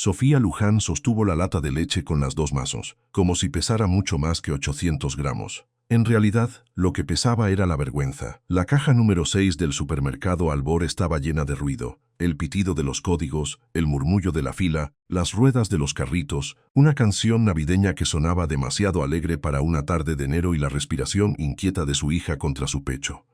Sofía Luján sostuvo la lata de leche con las dos manos, como si pesara mucho más que 800 gramos. En realidad, lo que pesaba era la vergüenza. La caja número 6 del supermercado Albor estaba llena de ruido. El pitido de los códigos, el murmullo de la fila, las ruedas de los carritos, una canción navideña que sonaba demasiado alegre para una tarde de enero y la respiración inquieta de su hija contra su pecho.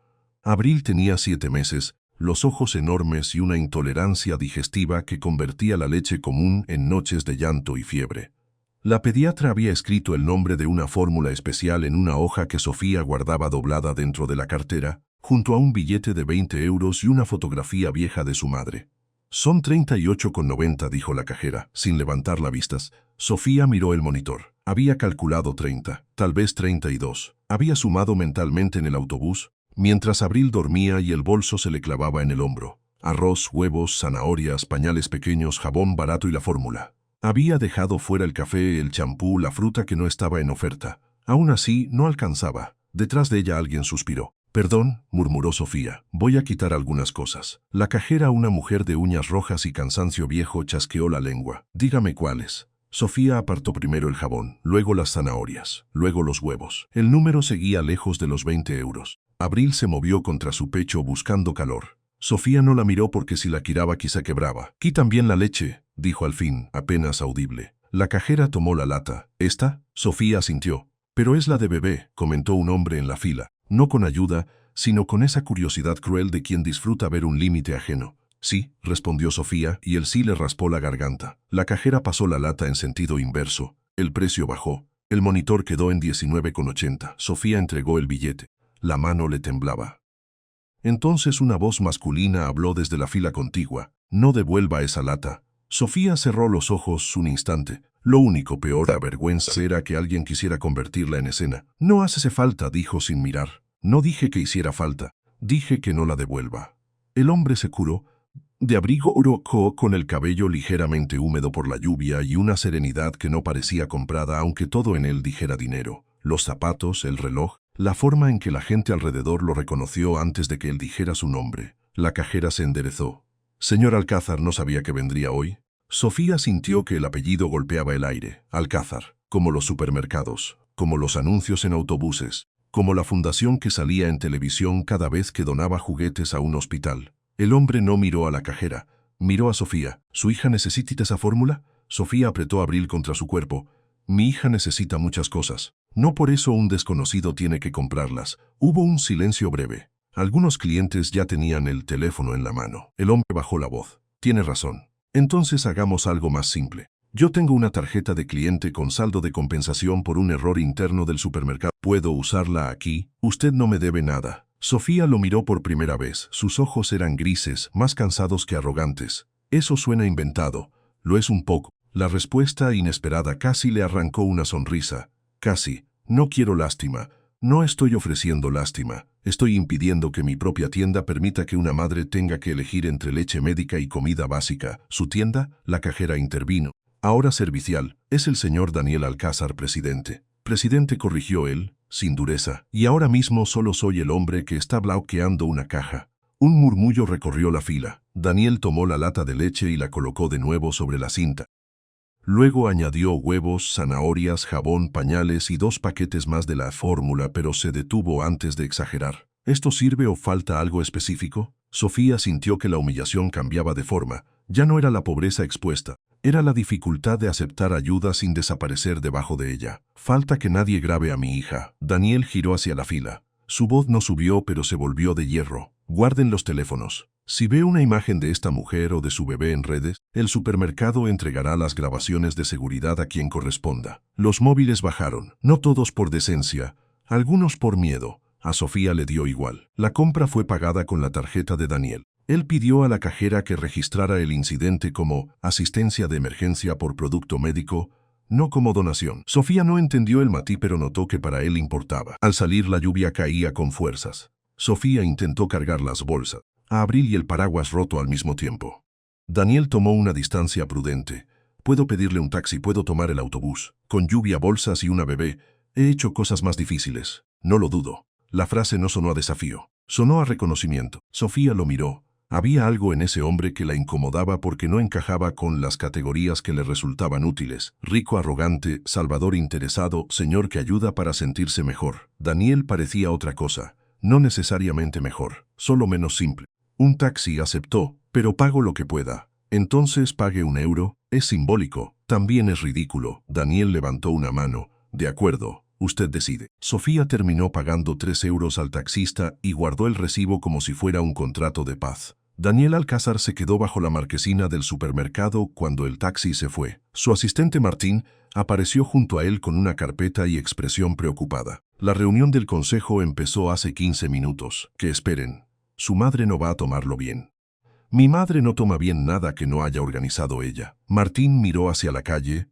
Abril tenía 7 meses, los ojos enormes y una intolerancia digestiva que convertía la leche común en noches de llanto y fiebre. La pediatra había escrito el nombre de una fórmula especial en una hoja que Sofía guardaba doblada dentro de la cartera, junto a un billete de 20 euros y una fotografía vieja de su madre. «Son 38,90», dijo la cajera, sin levantar la vista. Sofía miró el monitor. Había calculado 30, tal vez 32. Había sumado mentalmente en el autobús, mientras Abril dormía y el bolso se le clavaba en el hombro. Arroz, huevos, zanahorias, pañales pequeños, jabón barato y la fórmula. Había dejado fuera el café, el champú, la fruta que no estaba en oferta. Aún así, no alcanzaba. Detrás de ella alguien suspiró. «Perdón», murmuró Sofía, «voy a quitar algunas cosas». La cajera, una mujer de uñas rojas y cansancio viejo, chasqueó la lengua. «Dígame cuáles». Sofía apartó primero el jabón, luego las zanahorias, luego los huevos. El número seguía lejos de los 20 euros. Abril se movió contra su pecho buscando calor. Sofía no la miró porque si la giraba quizá quebraba. «Quí también la leche», dijo al fin, apenas audible. La cajera tomó la lata. «¿Esta?» Sofía asintió. «Pero es la de bebé», comentó un hombre en la fila, no con ayuda, sino con esa curiosidad cruel de quien disfruta ver un límite ajeno. «Sí», respondió Sofía, y el sí le raspó la garganta. La cajera pasó la lata en sentido inverso. El precio bajó. El monitor quedó en 19,80. Sofía entregó el billete. La mano le temblaba. Entonces una voz masculina habló desde la fila contigua. «No devuelva esa lata». Sofía cerró los ojos un instante. Lo único peor a vergüenza era que alguien quisiera convertirla en escena. «No hace falta», dijo sin mirar. «No dije que hiciera falta. Dije que no la devuelva». El hombre se curó. De abrigo orocó, con el cabello ligeramente húmedo por la lluvia y una serenidad que no parecía comprada, aunque todo en él dijera dinero. Los zapatos, el reloj, la forma en que la gente alrededor lo reconoció antes de que él dijera su nombre. La cajera se enderezó. «Señor Alcázar, ¿no sabía que vendría hoy?» Sofía sintió que el apellido golpeaba el aire. Alcázar, como los supermercados, como los anuncios en autobuses, como la fundación que salía en televisión cada vez que donaba juguetes a un hospital. El hombre no miró a la cajera, miró a Sofía. «¿Su hija necesita esa fórmula?» Sofía apretó a Abril contra su cuerpo. «Mi hija necesita muchas cosas. No por eso un desconocido tiene que comprarlas». Hubo un silencio breve. Algunos clientes ya tenían el teléfono en la mano. El hombre bajó la voz. «Tiene razón. Entonces hagamos algo más simple. Yo tengo una tarjeta de cliente con saldo de compensación por un error interno del supermercado. ¿Puedo usarla aquí? Usted no me debe nada». Sofía lo miró por primera vez. Sus ojos eran grises, más cansados que arrogantes. «Eso suena inventado». «Lo es un poco». La respuesta inesperada casi le arrancó una sonrisa. «Casi. No quiero lástima. No estoy ofreciendo lástima. Estoy impidiendo que mi propia tienda permita que una madre tenga que elegir entre leche médica y comida básica». «¿Su tienda?», la cajera intervino. «Ahora servicial. Es el señor Daniel Alcázar, presidente». «Presidente», corrigió él, sin dureza. «Y ahora mismo solo soy el hombre que está bloqueando una caja». Un murmullo recorrió la fila. Daniel tomó la lata de leche y la colocó de nuevo sobre la cinta. Luego añadió huevos, zanahorias, jabón, pañales y 2 paquetes más de la fórmula, pero se detuvo antes de exagerar. «¿Esto sirve o falta algo específico?» Sofía sintió que la humillación cambiaba de forma. Ya no era la pobreza expuesta, era la dificultad de aceptar ayuda sin desaparecer debajo de ella. «Falta que nadie grabe a mi hija». Daniel giró hacia la fila. Su voz no subió, pero se volvió de hierro. «Guarden los teléfonos. Si ve una imagen de esta mujer o de su bebé en redes, el supermercado entregará las grabaciones de seguridad a quien corresponda». Los móviles bajaron, no todos por decencia, algunos por miedo. A Sofía le dio igual. La compra fue pagada con la tarjeta de Daniel. Él pidió a la cajera que registrara el incidente como asistencia de emergencia por producto médico, no como donación. Sofía no entendió el matiz, pero notó que para él importaba. Al salir la lluvia caía con fuerzas. Sofía intentó cargar las bolsas, a Abril y el paraguas roto al mismo tiempo. Daniel tomó una distancia prudente. «Puedo pedirle un taxi, puedo tomar el autobús. Con lluvia, bolsas y una bebé, he hecho cosas más difíciles». «No lo dudo». La frase no sonó a desafío, sonó a reconocimiento. Sofía lo miró. Había algo en ese hombre que la incomodaba porque no encajaba con las categorías que le resultaban útiles. Rico arrogante, salvador interesado, señor que ayuda para sentirse mejor. Daniel parecía otra cosa, no necesariamente mejor, solo menos simple. Un taxi aceptó, pero pago lo que pueda. Entonces pague €1, es simbólico, también es ridículo. Daniel levantó una mano. De acuerdo, usted decide. Sofía terminó pagando €3 al taxista y guardó el recibo como si fuera un contrato de paz. Daniel Alcázar se quedó bajo la marquesina del supermercado cuando el taxi se fue. Su asistente Martín apareció junto a él con una carpeta y expresión preocupada. La reunión del consejo empezó hace 15 minutos. Que esperen. Su madre no va a tomarlo bien. Mi madre no toma bien nada que no haya organizado ella. Martín miró hacia la calle.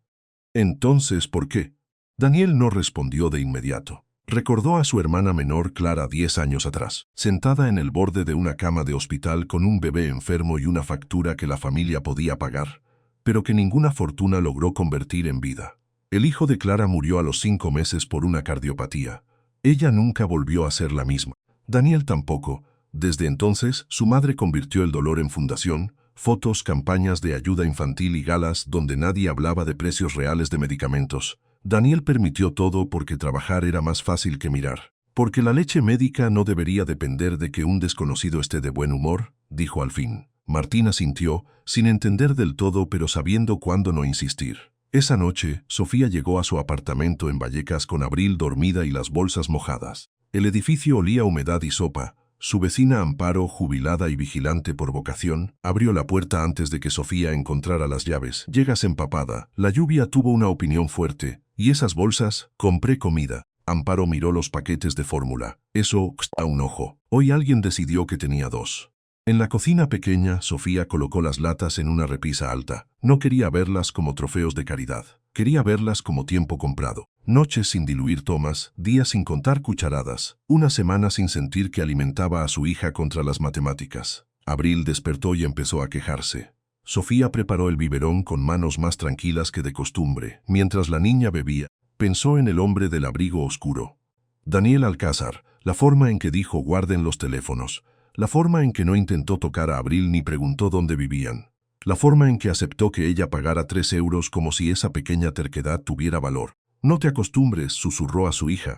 Entonces, ¿por qué? Daniel no respondió de inmediato. Recordó a su hermana menor Clara 10 años atrás, sentada en el borde de una cama de hospital con un bebé enfermo y una factura que la familia podía pagar, pero que ninguna fortuna logró convertir en vida. El hijo de Clara murió a los 5 meses por una cardiopatía. Ella nunca volvió a ser la misma. Daniel tampoco. Desde entonces, su madre convirtió el dolor en fundación, fotos, campañas de ayuda infantil y galas donde nadie hablaba de precios reales de medicamentos. Daniel permitió todo porque trabajar era más fácil que mirar. Porque la leche médica no debería depender de que un desconocido esté de buen humor, dijo al fin. Martín asintió, sin entender del todo pero sabiendo cuándo no insistir. Esa noche, Sofía llegó a su apartamento en Vallecas con Abril dormida y las bolsas mojadas. El edificio olía a humedad y sopa. Su vecina Amparo, jubilada y vigilante por vocación, abrió la puerta antes de que Sofía encontrara las llaves. Llegas empapada. La lluvia tuvo una opinión fuerte. ¿Y esas bolsas? Compré comida. Amparo miró los paquetes de fórmula. Eso, a un ojo. Hoy alguien decidió que tenía 2. En la cocina pequeña, Sofía colocó las latas en una repisa alta. No quería verlas como trofeos de caridad. Quería verlas como tiempo comprado. Noches sin diluir tomas, días sin contar cucharadas, una semana sin sentir que alimentaba a su hija contra las matemáticas. Abril despertó y empezó a quejarse. Sofía preparó el biberón con manos más tranquilas que de costumbre. Mientras la niña bebía, pensó en el hombre del abrigo oscuro. Daniel Alcázar, la forma en que dijo guarden los teléfonos, la forma en que no intentó tocar a Abril ni preguntó dónde vivían, la forma en que aceptó que ella pagara €3 como si esa pequeña terquedad tuviera valor. No te acostumbres, susurró a su hija.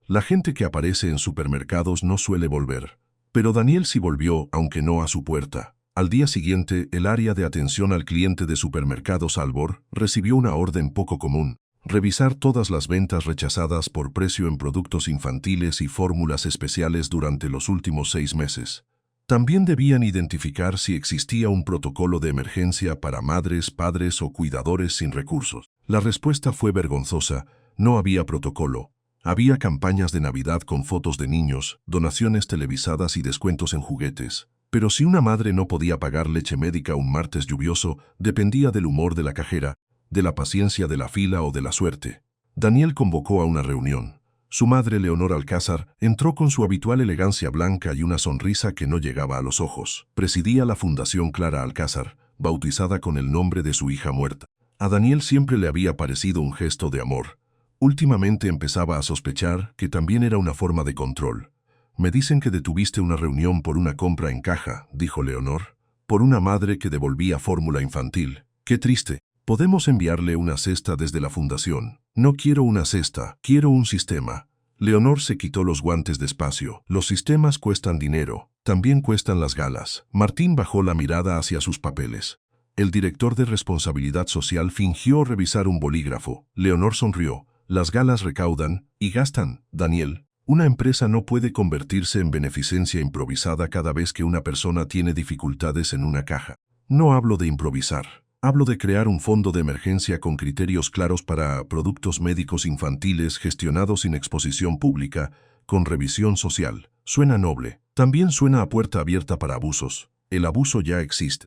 La gente que aparece en supermercados no suele volver. Pero Daniel sí volvió, aunque no a su puerta. Al día siguiente, el área de atención al cliente de Supermercados Albor recibió una orden poco común. Revisar todas las ventas rechazadas por precio en productos infantiles y fórmulas especiales durante los últimos 6 meses. También debían identificar si existía un protocolo de emergencia para madres, padres o cuidadores sin recursos. La respuesta fue vergonzosa. No había protocolo. Había campañas de Navidad con fotos de niños, donaciones televisadas y descuentos en juguetes. Pero si una madre no podía pagar leche médica un martes lluvioso, dependía del humor de la cajera, de la paciencia de la fila o de la suerte. Daniel convocó a una reunión. Su madre, Leonor Alcázar, entró con su habitual elegancia blanca y una sonrisa que no llegaba a los ojos. Presidía la Fundación Clara Alcázar, bautizada con el nombre de su hija muerta. A Daniel siempre le había parecido un gesto de amor. Últimamente empezaba a sospechar que también era una forma de control. Me dicen que detuviste una reunión por una compra en caja, dijo Leonor, por una madre que devolvía fórmula infantil. Qué triste. Podemos enviarle una cesta desde la fundación. No quiero una cesta, quiero un sistema. Leonor se quitó los guantes despacio. Los sistemas cuestan dinero, también cuestan las galas. Martín bajó la mirada hacia sus papeles. El director de responsabilidad social fingió revisar un bolígrafo. Leonor sonrió. Las galas recaudan y gastan, Daniel. Una empresa no puede convertirse en beneficencia improvisada cada vez que una persona tiene dificultades en una caja. No hablo de improvisar. Hablo de crear un fondo de emergencia con criterios claros para productos médicos infantiles gestionados sin exposición pública, con revisión social. Suena noble. También suena a puerta abierta para abusos. El abuso ya existe.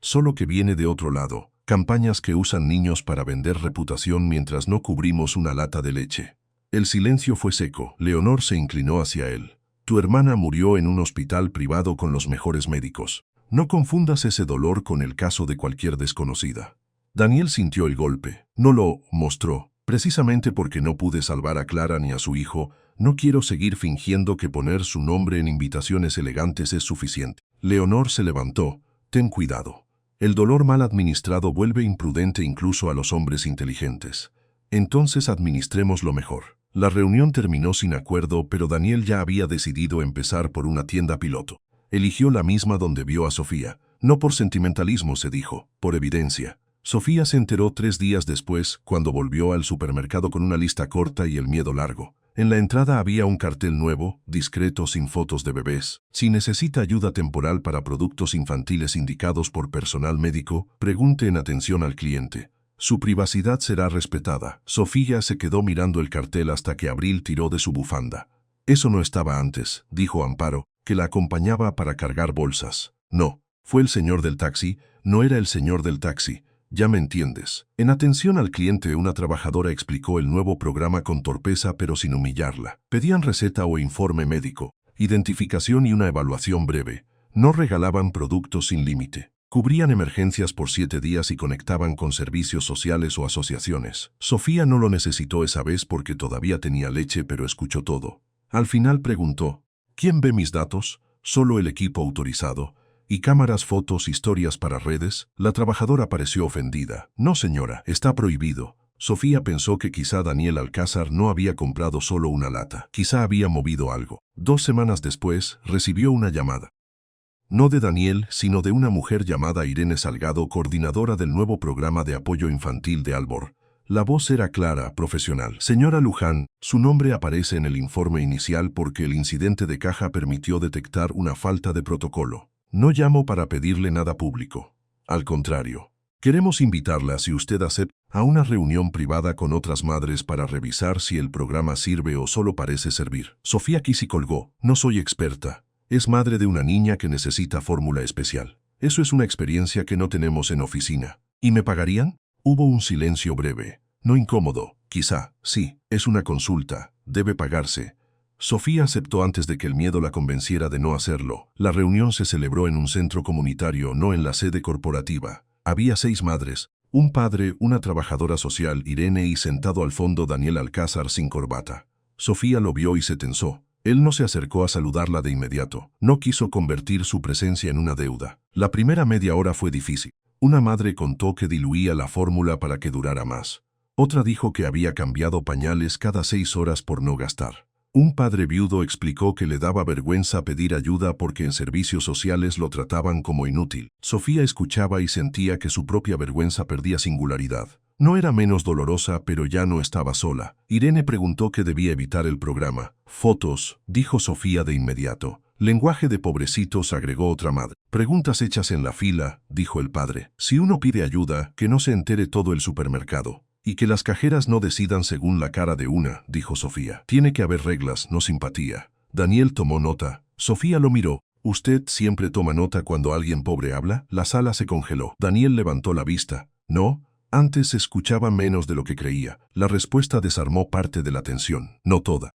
Solo que viene de otro lado. Campañas que usan niños para vender reputación mientras no cubrimos una lata de leche. El silencio fue seco. Leonor se inclinó hacia él. Tu hermana murió en un hospital privado con los mejores médicos. No confundas ese dolor con el caso de cualquier desconocida. Daniel sintió el golpe. No lo mostró. Precisamente porque no pude salvar a Clara ni a su hijo, no quiero seguir fingiendo que poner su nombre en invitaciones elegantes es suficiente. Leonor se levantó. Ten cuidado. El dolor mal administrado vuelve imprudente incluso a los hombres inteligentes. Entonces administremos lo mejor. La reunión terminó sin acuerdo, pero Daniel ya había decidido empezar por una tienda piloto. Eligió la misma donde vio a Sofía. No por sentimentalismo, se dijo, por evidencia. Sofía se enteró 3 días después, cuando volvió al supermercado con una lista corta y el miedo largo. En la entrada había un cartel nuevo, discreto, sin fotos de bebés. Si necesita ayuda temporal para productos infantiles indicados por personal médico, pregunte en atención al cliente. Su privacidad será respetada. Sofía se quedó mirando el cartel hasta que Abril tiró de su bufanda. Eso no estaba antes, dijo Amparo, que la acompañaba para cargar bolsas. No, fue el señor del taxi, no era el señor del taxi. Ya me entiendes. En atención al cliente, una trabajadora explicó el nuevo programa con torpeza pero sin humillarla. Pedían receta o informe médico, identificación y una evaluación breve. No regalaban productos sin límite. Cubrían emergencias por 7 días y conectaban con servicios sociales o asociaciones. Sofía no lo necesitó esa vez porque todavía tenía leche, pero escuchó todo. Al final preguntó, ¿quién ve mis datos? Solo el equipo autorizado. ¿Y cámaras, fotos, historias para redes? La trabajadora pareció ofendida. No, señora, está prohibido. Sofía pensó que quizá Daniel Alcázar no había comprado solo una lata. Quizá había movido algo. 2 semanas después, recibió una llamada. No de Daniel, sino de una mujer llamada Irene Salgado, coordinadora del nuevo programa de apoyo infantil de Albor. La voz era clara, profesional. Señora Luján, su nombre aparece en el informe inicial porque el incidente de caja permitió detectar una falta de protocolo. No llamo para pedirle nada público. Al contrario, queremos invitarla, si usted acepta, a una reunión privada con otras madres para revisar si el programa sirve o solo parece servir. Sofía Kisi colgó. No soy experta. Es madre de una niña que necesita fórmula especial. Eso es una experiencia que no tenemos en oficina. ¿Y me pagarían? Hubo un silencio breve. No incómodo. Quizá. Sí, es una consulta. Debe pagarse. Sofía aceptó antes de que el miedo la convenciera de no hacerlo. La reunión se celebró en un centro comunitario, no en la sede corporativa. Había 6 madres, un padre, una trabajadora social, Irene, y sentado al fondo Daniel Alcázar sin corbata. Sofía lo vio y se tensó. Él no se acercó a saludarla de inmediato. No quiso convertir su presencia en una deuda. La primera media hora fue difícil. Una madre contó que diluía la fórmula para que durara más. Otra dijo que había cambiado pañales cada 6 horas por no gastar. Un padre viudo explicó que le daba vergüenza pedir ayuda porque en servicios sociales lo trataban como inútil. Sofía escuchaba y sentía que su propia vergüenza perdía singularidad. No era menos dolorosa, pero ya no estaba sola. Irene preguntó qué debía evitar el programa. Fotos, dijo Sofía de inmediato. Lenguaje de pobrecitos, agregó otra madre. Preguntas hechas en la fila, dijo el padre. Si uno pide ayuda, que no se entere todo el supermercado. Y que las cajeras no decidan según la cara de una, dijo Sofía. Tiene que haber reglas, no simpatía. Daniel tomó nota. Sofía lo miró. ¿Usted siempre toma nota cuando alguien pobre habla? La sala se congeló. Daniel levantó la vista. No, antes se escuchaba menos de lo que creía. La respuesta desarmó parte de la tensión, no toda.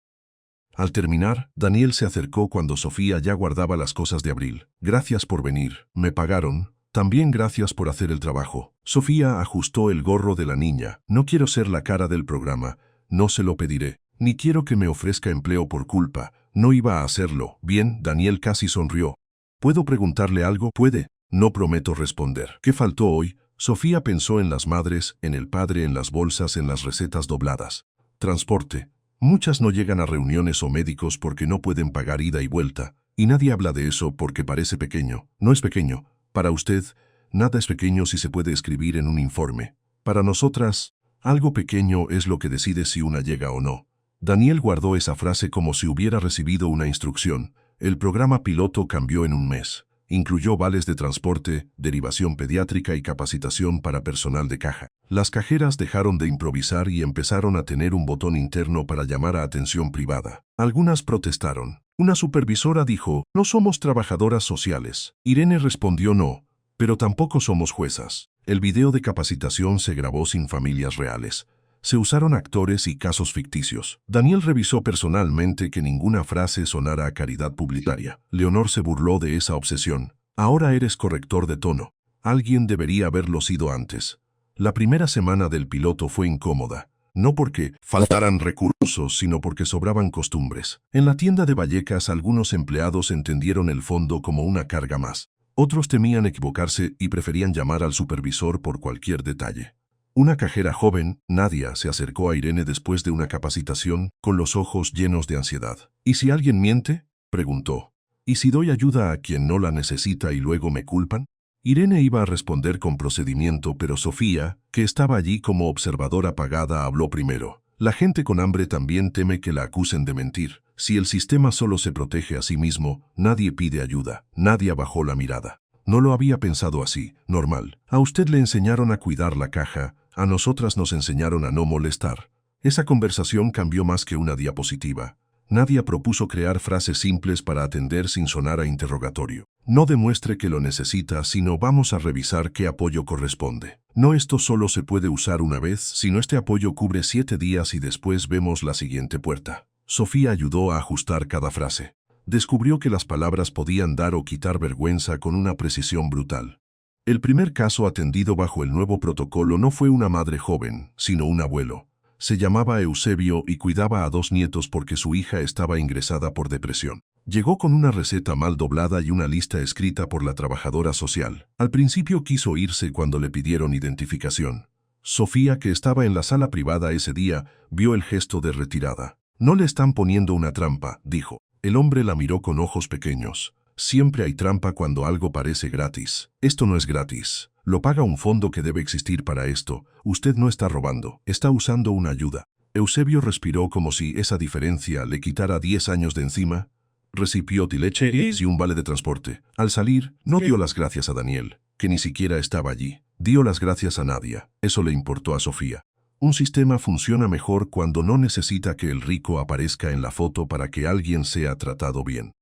Al terminar, Daniel se acercó cuando Sofía ya guardaba las cosas de Abril. Gracias por venir. Me pagaron. También gracias por hacer el trabajo. Sofía ajustó el gorro de la niña. No quiero ser la cara del programa. No se lo pediré. Ni quiero que me ofrezca empleo por culpa. No iba a hacerlo. Bien, Daniel casi sonrió. ¿Puedo preguntarle algo? Puede. No prometo responder. ¿Qué faltó hoy? Sofía pensó en las madres, en el padre, en las bolsas, en las recetas dobladas. Transporte. Muchas no llegan a reuniones o médicos porque no pueden pagar ida y vuelta. Y nadie habla de eso porque parece pequeño. No es pequeño. Para usted, nada es pequeño si se puede escribir en un informe. Para nosotras, algo pequeño es lo que decide si una llega o no. Daniel guardó esa frase como si hubiera recibido una instrucción. El programa piloto cambió en un mes. Incluyó vales de transporte, derivación pediátrica y capacitación para personal de caja. Las cajeras dejaron de improvisar y empezaron a tener un botón interno para llamar a atención privada. Algunas protestaron. Una supervisora dijo, no somos trabajadoras sociales. Irene respondió no, pero tampoco somos juezas. El video de capacitación se grabó sin familias reales. Se usaron actores y casos ficticios. Daniel revisó personalmente que ninguna frase sonara a caridad publicitaria. Leonor se burló de esa obsesión. Ahora eres corrector de tono. Alguien debería haberlo sido antes. La primera semana del piloto fue incómoda. no porque faltaran recursos, sino porque sobraban costumbres. En la tienda de Vallecas algunos empleados entendieron el fondo como una carga más. Otros temían equivocarse y preferían llamar al supervisor por cualquier detalle. Una cajera joven, Nadia, se acercó a Irene después de una capacitación, con los ojos llenos de ansiedad. ¿Y si alguien miente?, preguntó. ¿Y si doy ayuda a quien no la necesita y luego me culpan? Irene iba a responder con procedimiento, pero Sofía, que estaba allí como observadora pagada, habló primero. La gente con hambre también teme que la acusen de mentir. Si el sistema solo se protege a sí mismo, nadie pide ayuda. Nadia bajó la mirada. No lo había pensado así, normal. A usted le enseñaron a cuidar la caja, a nosotras nos enseñaron a no molestar. Esa conversación cambió más que una diapositiva. Nadia propuso crear frases simples para atender sin sonar a interrogatorio. No demuestre que lo necesita, sino vamos a revisar qué apoyo corresponde. No, esto solo se puede usar una vez, sino este apoyo cubre 7 días y después vemos la siguiente puerta. Sofía ayudó a ajustar cada frase. Descubrió que las palabras podían dar o quitar vergüenza con una precisión brutal. El primer caso atendido bajo el nuevo protocolo no fue una madre joven, sino un abuelo. Se llamaba Eusebio y cuidaba a 2 nietos porque su hija estaba ingresada por depresión. Llegó con una receta mal doblada y una lista escrita por la trabajadora social. Al principio quiso irse cuando le pidieron identificación. Sofía, que estaba en la sala privada ese día, vio el gesto de retirada. No le están poniendo una trampa, dijo. El hombre la miró con ojos pequeños. Siempre hay trampa cuando algo parece gratis. Esto no es gratis. Lo paga un fondo que debe existir para esto. Usted no está robando, está usando una ayuda. Eusebio respiró como si esa diferencia le quitara 10 años de encima. Recibió leche y un vale de transporte. Al salir, no dio las gracias a Daniel, que ni siquiera estaba allí. Dio las gracias a Nadia. Eso le importó a Sofía. Un sistema funciona mejor cuando no necesita que el rico aparezca en la foto para que alguien sea tratado bien.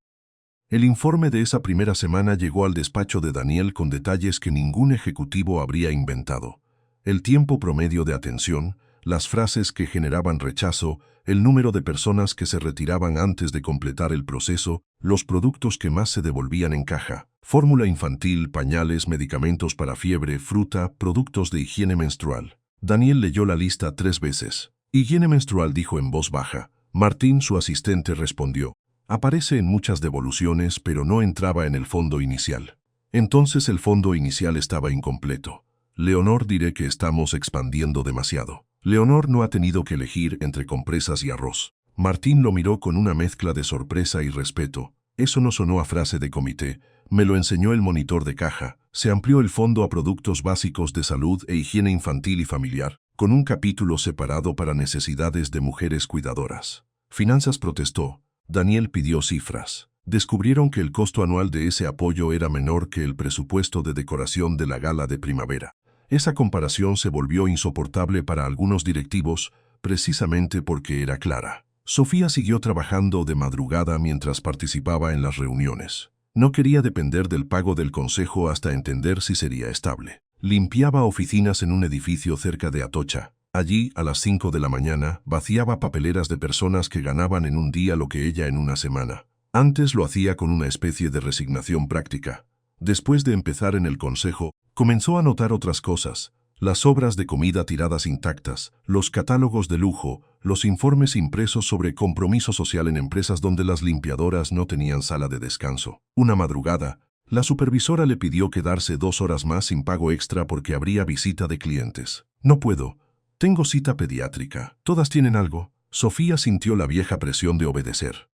El informe de esa primera semana llegó al despacho de Daniel con detalles que ningún ejecutivo habría inventado. El tiempo promedio de atención, las frases que generaban rechazo, el número de personas que se retiraban antes de completar el proceso, los productos que más se devolvían en caja, fórmula infantil, pañales, medicamentos para fiebre, fruta, productos de higiene menstrual. Daniel leyó la lista 3 veces. Higiene menstrual, dijo en voz baja. Martín, su asistente, respondió. Aparece en muchas devoluciones, pero no entraba en el fondo inicial. Entonces el fondo inicial estaba incompleto. Leonor, diré que estamos expandiendo demasiado. Leonor no ha tenido que elegir entre compresas y arroz. Martín lo miró con una mezcla de sorpresa y respeto. Eso no sonó a frase de comité. Me lo enseñó el monitor de caja. Se amplió el fondo a productos básicos de salud e higiene infantil y familiar, con un capítulo separado para necesidades de mujeres cuidadoras. Finanzas protestó. Daniel pidió cifras. Descubrieron que el costo anual de ese apoyo era menor que el presupuesto de decoración de la gala de primavera. Esa comparación se volvió insoportable para algunos directivos, precisamente porque era clara. Sofía siguió trabajando de madrugada mientras participaba en las reuniones. No quería depender del pago del consejo hasta entender si sería estable. Limpiaba oficinas en un edificio cerca de Atocha. Allí, a las 5 de la mañana, vaciaba papeleras de personas que ganaban en un día lo que ella en una semana. Antes lo hacía con una especie de resignación práctica. Después de empezar en el consejo, comenzó a notar otras cosas. Las obras de comida tiradas intactas, los catálogos de lujo, los informes impresos sobre compromiso social en empresas donde las limpiadoras no tenían sala de descanso. Una madrugada, la supervisora le pidió quedarse 2 horas más sin pago extra porque habría visita de clientes. No puedo. Tengo cita pediátrica. Todas tienen algo. Sofía sintió la vieja presión de obedecer.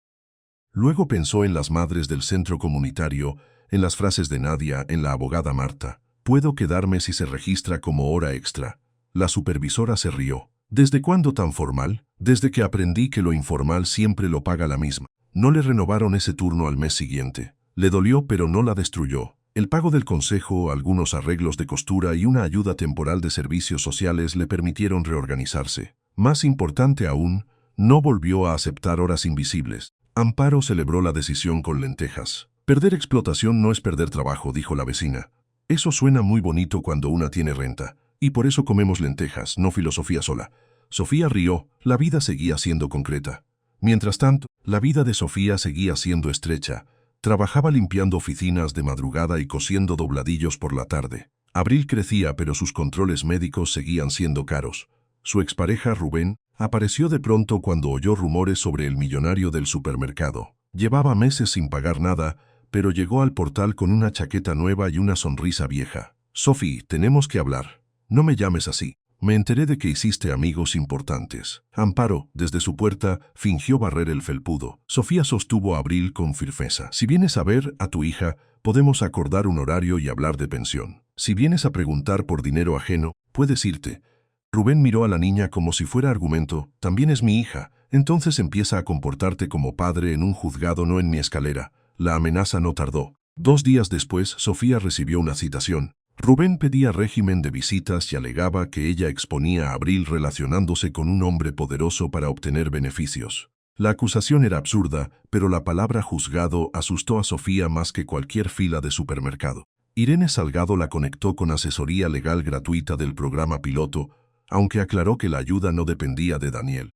Luego pensó en las madres del centro comunitario, en las frases de Nadia, en la abogada Marta. Puedo quedarme si se registra como hora extra. La supervisora se rió. ¿Desde cuándo tan formal? Desde que aprendí que lo informal siempre lo paga la misma. No le renovaron ese turno al mes siguiente. Le dolió, pero no la destruyó. El pago del consejo, algunos arreglos de costura y una ayuda temporal de servicios sociales le permitieron reorganizarse. Más importante aún, no volvió a aceptar horas invisibles. Amparo celebró la decisión con lentejas. Perder explotación no es perder trabajo, dijo la vecina. Eso suena muy bonito cuando una tiene renta, y por eso comemos lentejas, no filosofía sola. Sofía rió, la vida seguía siendo concreta. Mientras tanto, la vida de Sofía seguía siendo estrecha. Trabajaba limpiando oficinas de madrugada y cosiendo dobladillos por la tarde. Abril crecía, pero sus controles médicos seguían siendo caros. Su expareja Rubén apareció de pronto cuando oyó rumores sobre el millonario del supermercado. Llevaba meses sin pagar nada, pero llegó al portal con una chaqueta nueva y una sonrisa vieja. Sophie, tenemos que hablar. No me llames así. Me enteré de que hiciste amigos importantes. Amparo, desde su puerta, fingió barrer el felpudo. Sofía sostuvo a Abril con firmeza. Si vienes a ver a tu hija, podemos acordar un horario y hablar de pensión. Si vienes a preguntar por dinero ajeno, puedes irte. Rubén miró a la niña como si fuera argumento. También es mi hija. Entonces empieza a comportarte como padre en un juzgado, no en mi escalera. La amenaza no tardó. 2 días después, Sofía recibió una citación. Rubén pedía régimen de visitas y alegaba que ella exponía a Abril relacionándose con un hombre poderoso para obtener beneficios. La acusación era absurda, pero la palabra juzgado asustó a Sofía más que cualquier fila de supermercado. Irene Salgado la conectó con asesoría legal gratuita del programa piloto, aunque aclaró que la ayuda no dependía de Daniel.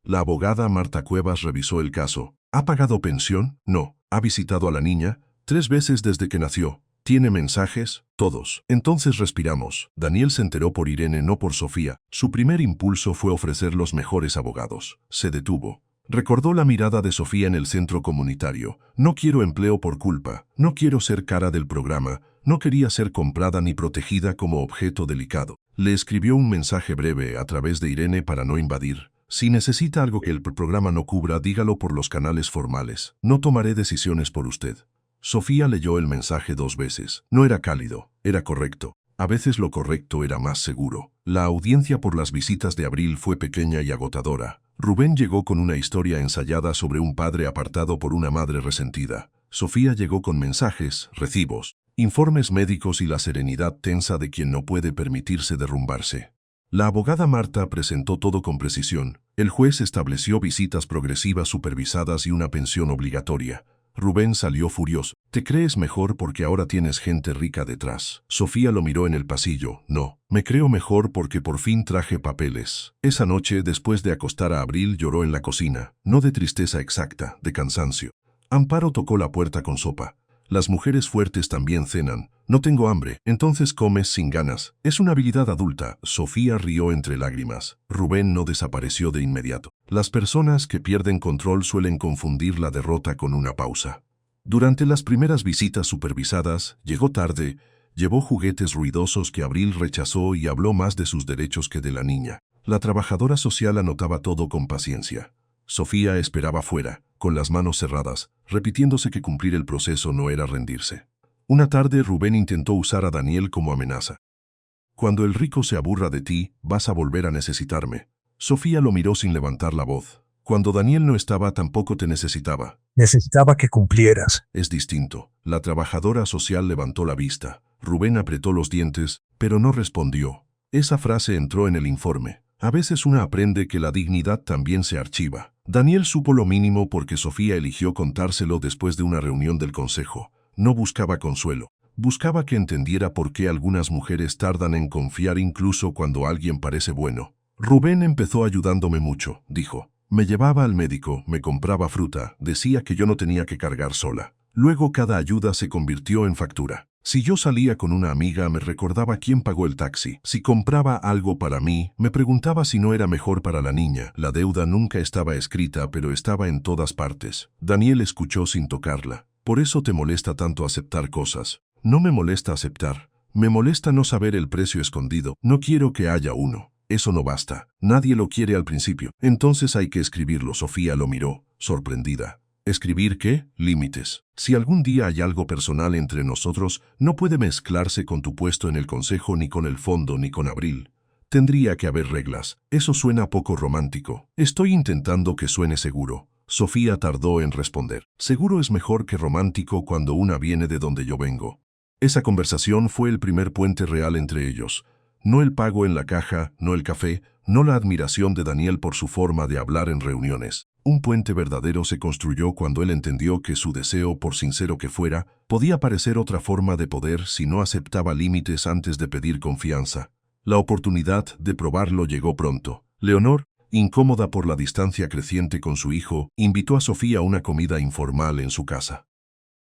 La abogada Marta Cuevas revisó el caso. ¿Ha pagado pensión? No. ¿Ha visitado a la niña? 3 veces desde que nació. ¿Tiene mensajes? Todos. Entonces respiramos. Daniel se enteró por Irene, no por Sofía. Su primer impulso fue ofrecer los mejores abogados. Se detuvo. Recordó la mirada de Sofía en el centro comunitario. No quiero empleo por culpa. No quiero ser cara del programa. No quería ser comprada ni protegida como objeto delicado. Le escribió un mensaje breve a través de Irene para no invadir. Si necesita algo que el programa no cubra, dígalo por los canales formales. No tomaré decisiones por usted. Sofía leyó el mensaje 2 veces. No era cálido, era correcto. A veces lo correcto era más seguro. La audiencia por las visitas de Abril fue pequeña y agotadora. Rubén llegó con una historia ensayada sobre un padre apartado por una madre resentida. Sofía llegó con mensajes, recibos, informes médicos y la serenidad tensa de quien no puede permitirse derrumbarse. La abogada Marta presentó todo con precisión. El juez estableció visitas progresivas supervisadas y una pensión obligatoria. Rubén salió furioso. ¿Te crees mejor porque ahora tienes gente rica detrás? Sofía lo miró en el pasillo. No, me creo mejor porque por fin traje papeles. Esa noche, después de acostar a Abril, lloró en la cocina. No de tristeza exacta, de cansancio. Amparo tocó la puerta con sopa. Las mujeres fuertes también cenan. No tengo hambre. Entonces comes sin ganas. Es una habilidad adulta. Sofía rió entre lágrimas. Rubén no desapareció de inmediato. Las personas que pierden control suelen confundir la derrota con una pausa. Durante las primeras visitas supervisadas, llegó tarde, llevó juguetes ruidosos que Abril rechazó y habló más de sus derechos que de la niña. La trabajadora social anotaba todo con paciencia. Sofía esperaba fuera, con las manos cerradas, repitiéndose que cumplir el proceso no era rendirse. Una tarde Rubén intentó usar a Daniel como amenaza. Cuando el rico se aburra de ti, vas a volver a necesitarme. Sofía lo miró sin levantar la voz. Cuando Daniel no estaba, tampoco te necesitaba. Necesitaba que cumplieras. Es distinto. La trabajadora social levantó la vista. Rubén apretó los dientes, pero no respondió. Esa frase entró en el informe. A veces una aprende que la dignidad también se archiva. Daniel supo lo mínimo porque Sofía eligió contárselo después de una reunión del consejo. No buscaba consuelo. Buscaba que entendiera por qué algunas mujeres tardan en confiar incluso cuando alguien parece bueno. Rubén empezó ayudándome mucho, dijo. Me llevaba al médico, me compraba fruta, decía que yo no tenía que cargar sola. Luego cada ayuda se convirtió en factura. Si yo salía con una amiga, me recordaba quién pagó el taxi. Si compraba algo para mí, me preguntaba si no era mejor para la niña. La deuda nunca estaba escrita, pero estaba en todas partes. Daniel escuchó sin tocarla. Por eso te molesta tanto aceptar cosas. No me molesta aceptar. Me molesta no saber el precio escondido. No quiero que haya uno. Eso no basta. Nadie lo quiere al principio. Entonces hay que escribirlo. Sofía lo miró, sorprendida. ¿Escribir qué? Límites. Si algún día hay algo personal entre nosotros, no puede mezclarse con tu puesto en el consejo, ni con el fondo, ni con Abril. Tendría que haber reglas. Eso suena poco romántico. Estoy intentando que suene seguro. Sofía tardó en responder. Seguro es mejor que romántico cuando una viene de donde yo vengo. Esa conversación fue el primer puente real entre ellos. No el pago en la caja, no el café, no la admiración de Daniel por su forma de hablar en reuniones. Un puente verdadero se construyó cuando él entendió que su deseo, por sincero que fuera, podía parecer otra forma de poder si no aceptaba límites antes de pedir confianza. La oportunidad de probarlo llegó pronto. Leonor, incómoda por la distancia creciente con su hijo, invitó a Sofía a una comida informal en su casa.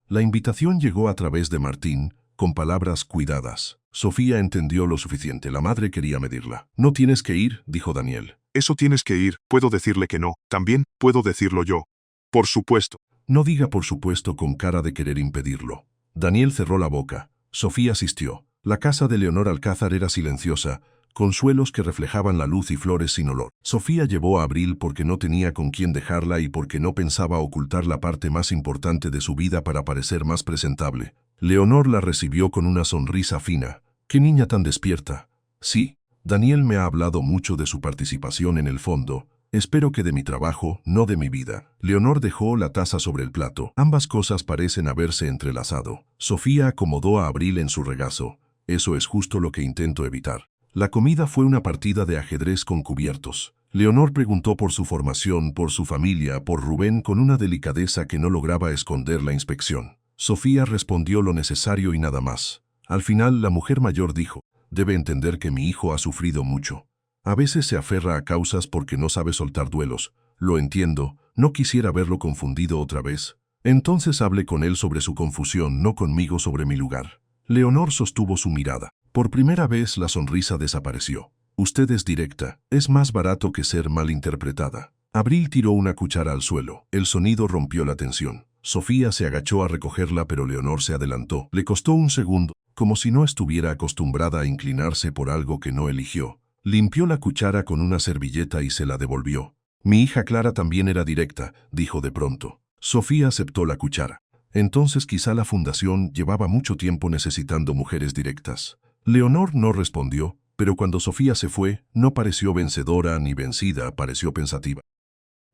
La invitación llegó a través de Martín, con palabras cuidadas. Sofía entendió lo suficiente. La madre quería medirla. No tienes que ir, dijo Daniel. Eso tienes que ir. Puedo decirle que no. También puedo decirlo yo. Por supuesto. No diga por supuesto con cara de querer impedirlo. Daniel cerró la boca. Sofía asistió. La casa de Leonor Alcázar era silenciosa, con suelos que reflejaban la luz y flores sin olor. Sofía llevó a Abril porque no tenía con quién dejarla y porque no pensaba ocultar la parte más importante de su vida para parecer más presentable. Leonor la recibió con una sonrisa fina. ¡Qué niña tan despierta! Sí, Daniel me ha hablado mucho de su participación en el fondo. Espero que de mi trabajo, no de mi vida. Leonor dejó la taza sobre el plato. Ambas cosas parecen haberse entrelazado. Sofía acomodó a Abril en su regazo. Eso es justo lo que intento evitar. La comida fue una partida de ajedrez con cubiertos. Leonor preguntó por su formación, por su familia, por Rubén con una delicadeza que no lograba esconder la inspección. Sofía respondió lo necesario y nada más. Al final, la mujer mayor dijo, «Debe entender que mi hijo ha sufrido mucho. A veces se aferra a causas porque no sabe soltar duelos. Lo entiendo, no quisiera verlo confundido otra vez. Entonces hable con él sobre su confusión, no conmigo sobre mi lugar». Leonor sostuvo su mirada. Por primera vez la sonrisa desapareció. «Usted es directa. Es más barato que ser malinterpretada». Abril tiró una cuchara al suelo. El sonido rompió la tensión. Sofía se agachó a recogerla, pero Leonor se adelantó. Le costó un segundo, como si no estuviera acostumbrada a inclinarse por algo que no eligió. Limpió la cuchara con una servilleta y se la devolvió. «Mi hija Clara también era directa», dijo de pronto. Sofía aceptó la cuchara. Entonces quizá la fundación llevaba mucho tiempo necesitando mujeres directas. Leonor no respondió, pero cuando Sofía se fue, no pareció vencedora ni vencida, pareció pensativa.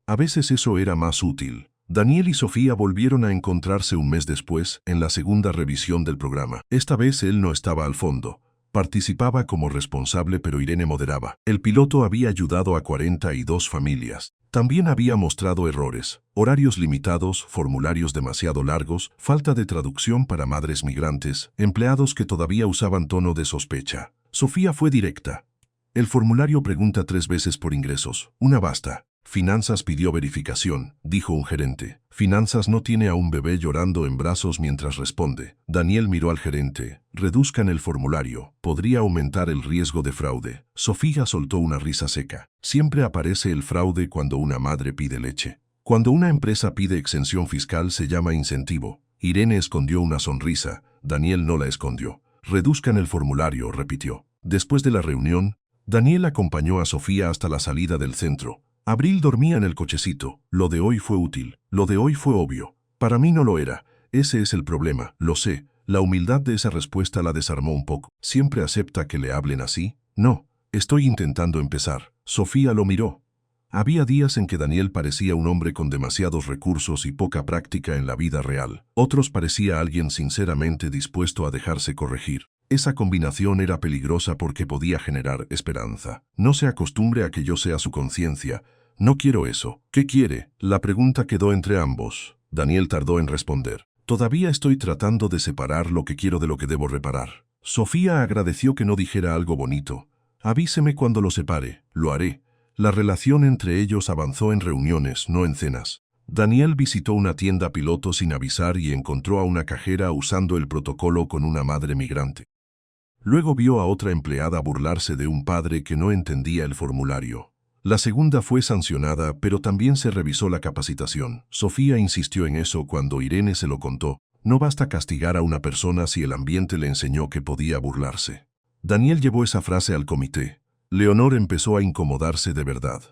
A veces eso era más útil. Daniel y Sofía volvieron a encontrarse un mes después, en la segunda revisión del programa. Esta vez él no estaba al fondo. Participaba como responsable, pero Irene moderaba. El piloto había ayudado a 42 familias. También había mostrado errores, horarios limitados, formularios demasiado largos, falta de traducción para madres migrantes, empleados que todavía usaban tono de sospecha. Sofía fue directa. El formulario pregunta 3 veces por ingresos. Una basta. Finanzas pidió verificación, dijo un gerente. Finanzas no tiene a un bebé llorando en brazos mientras responde. Daniel miró al gerente. Reduzcan el formulario. Podría aumentar el riesgo de fraude. Sofía soltó una risa seca. Siempre aparece el fraude cuando una madre pide leche. Cuando una empresa pide exención fiscal se llama incentivo. Irene escondió una sonrisa. Daniel no la escondió. Reduzcan el formulario, repitió. Después de la reunión, Daniel acompañó a Sofía hasta la salida del centro. Abril dormía en el cochecito. Lo de hoy fue útil. Lo de hoy fue obvio. Para mí no lo era. Ese es el problema, lo sé. La humildad de esa respuesta la desarmó un poco. ¿Siempre acepta que le hablen así? No. Estoy intentando empezar. Sofía lo miró. Había días en que Daniel parecía un hombre con demasiados recursos y poca práctica en la vida real. Otros parecía alguien sinceramente dispuesto a dejarse corregir. Esa combinación era peligrosa porque podía generar esperanza. No se acostumbre a que yo sea su conciencia. No quiero eso. ¿Qué quiere? La pregunta quedó entre ambos. Daniel tardó en responder. Todavía estoy tratando de separar lo que quiero de lo que debo reparar. Sofía agradeció que no dijera algo bonito. Avíseme cuando lo separe. Lo haré. La relación entre ellos avanzó en reuniones, no en cenas. Daniel visitó una tienda piloto sin avisar y encontró a una cajera usando el protocolo con una madre migrante. Luego vio a otra empleada burlarse de un padre que no entendía el formulario. La segunda fue sancionada, pero también se revisó la capacitación. Sofía insistió en eso cuando Irene se lo contó. No basta castigar a una persona si el ambiente le enseñó que podía burlarse. Daniel llevó esa frase al comité. Leonor empezó a incomodarse de verdad.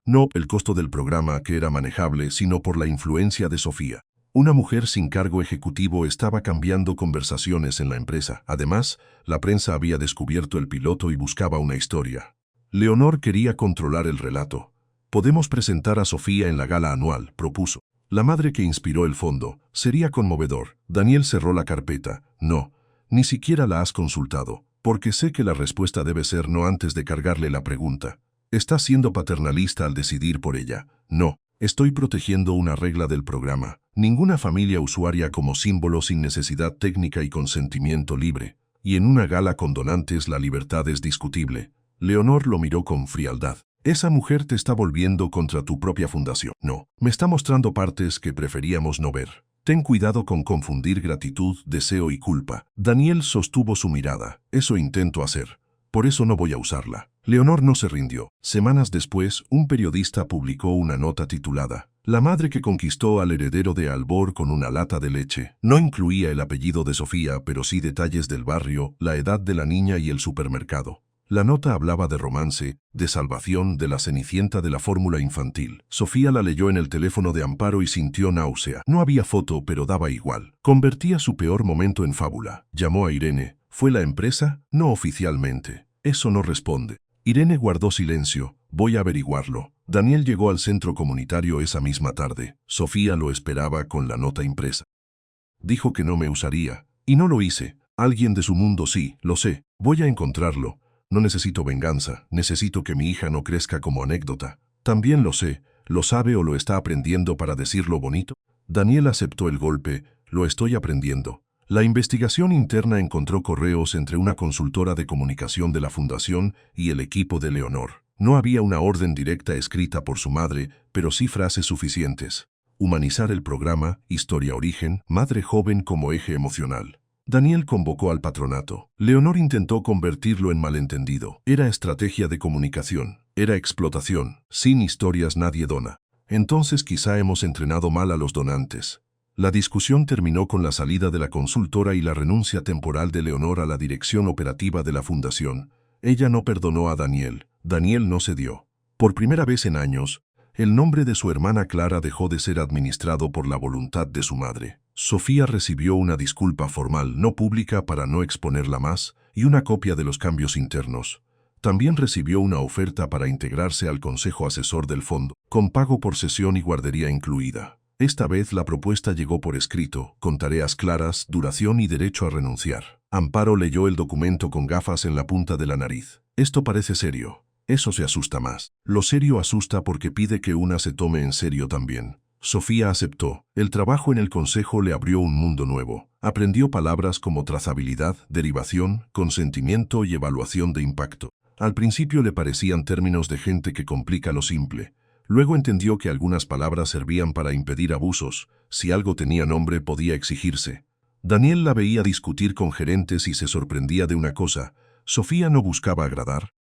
No el costo del programa, que era manejable, sino por la influencia de Sofía. Una mujer sin cargo ejecutivo estaba cambiando conversaciones en la empresa. Además, la prensa había descubierto el piloto y buscaba una historia. Leonor quería controlar el relato. «Podemos presentar a Sofía en la gala anual», propuso. La madre que inspiró el fondo. Sería conmovedor. Daniel cerró la carpeta. «No, ni siquiera la has consultado, porque sé que la respuesta debe ser no antes de cargarle la pregunta. Estás siendo paternalista al decidir por ella». «No, estoy protegiendo una regla del programa. Ninguna familia usuaria como símbolo sin necesidad técnica y consentimiento libre. Y en una gala con donantes la libertad es discutible». Leonor lo miró con frialdad. «Esa mujer te está volviendo contra tu propia fundación». «No, me está mostrando partes que preferíamos no ver». Ten cuidado con confundir gratitud, deseo y culpa. Daniel sostuvo su mirada. Eso intento hacer. Por eso no voy a usarla. Leonor no se rindió. Semanas después, un periodista publicó una nota titulada «La madre que conquistó al heredero de Albor con una lata de leche». No incluía el apellido de Sofía, pero sí detalles del barrio, la edad de la niña y el supermercado. La nota hablaba de romance, de salvación, de la cenicienta de la fórmula infantil. Sofía la leyó en el teléfono de Amparo y sintió náusea. No había foto, pero daba igual. Convertía su peor momento en fábula. Llamó a Irene. ¿Fue la empresa? No oficialmente. Eso no responde. Irene guardó silencio. Voy a averiguarlo. Daniel llegó al centro comunitario esa misma tarde. Sofía lo esperaba con la nota impresa. Dijo que no me usaría. Y no lo hice. Alguien de su mundo sí, lo sé. Voy a encontrarlo. No necesito venganza, necesito que mi hija no crezca como anécdota. También lo sé, lo sabe o lo está aprendiendo para decirlo bonito. Daniel aceptó el golpe, lo estoy aprendiendo. La investigación interna encontró correos entre una consultora de comunicación de la fundación y el equipo de Leonor. No había una orden directa escrita por su madre, pero sí frases suficientes. Humanizar el programa, historia-origen, madre joven como eje emocional. Daniel convocó al patronato. Leonor intentó convertirlo en malentendido. Era estrategia de comunicación. Era explotación. Sin historias nadie dona. Entonces quizá hemos entrenado mal a los donantes. La discusión terminó con la salida de la consultora y la renuncia temporal de Leonor a la dirección operativa de la fundación. Ella no perdonó a Daniel. Daniel no cedió. Por primera vez en años, el nombre de su hermana Clara dejó de ser administrado por la voluntad de su madre. Sofía recibió una disculpa formal no pública para no exponerla más y una copia de los cambios internos. También recibió una oferta para integrarse al consejo asesor del fondo, con pago por sesión y guardería incluida. Esta vez la propuesta llegó por escrito, con tareas claras, duración y derecho a renunciar. Amparo leyó el documento con gafas en la punta de la nariz. Esto parece serio. Eso se asusta más. Lo serio asusta porque pide que una se tome en serio también. Sofía aceptó. El trabajo en el consejo le abrió un mundo nuevo. Aprendió palabras como trazabilidad, derivación, consentimiento y evaluación de impacto. Al principio le parecían términos de gente que complica lo simple. Luego entendió que algunas palabras servían para impedir abusos. Si algo tenía nombre podía exigirse. Daniel la veía discutir con gerentes y se sorprendía de una cosa. Sofía no buscaba agradar.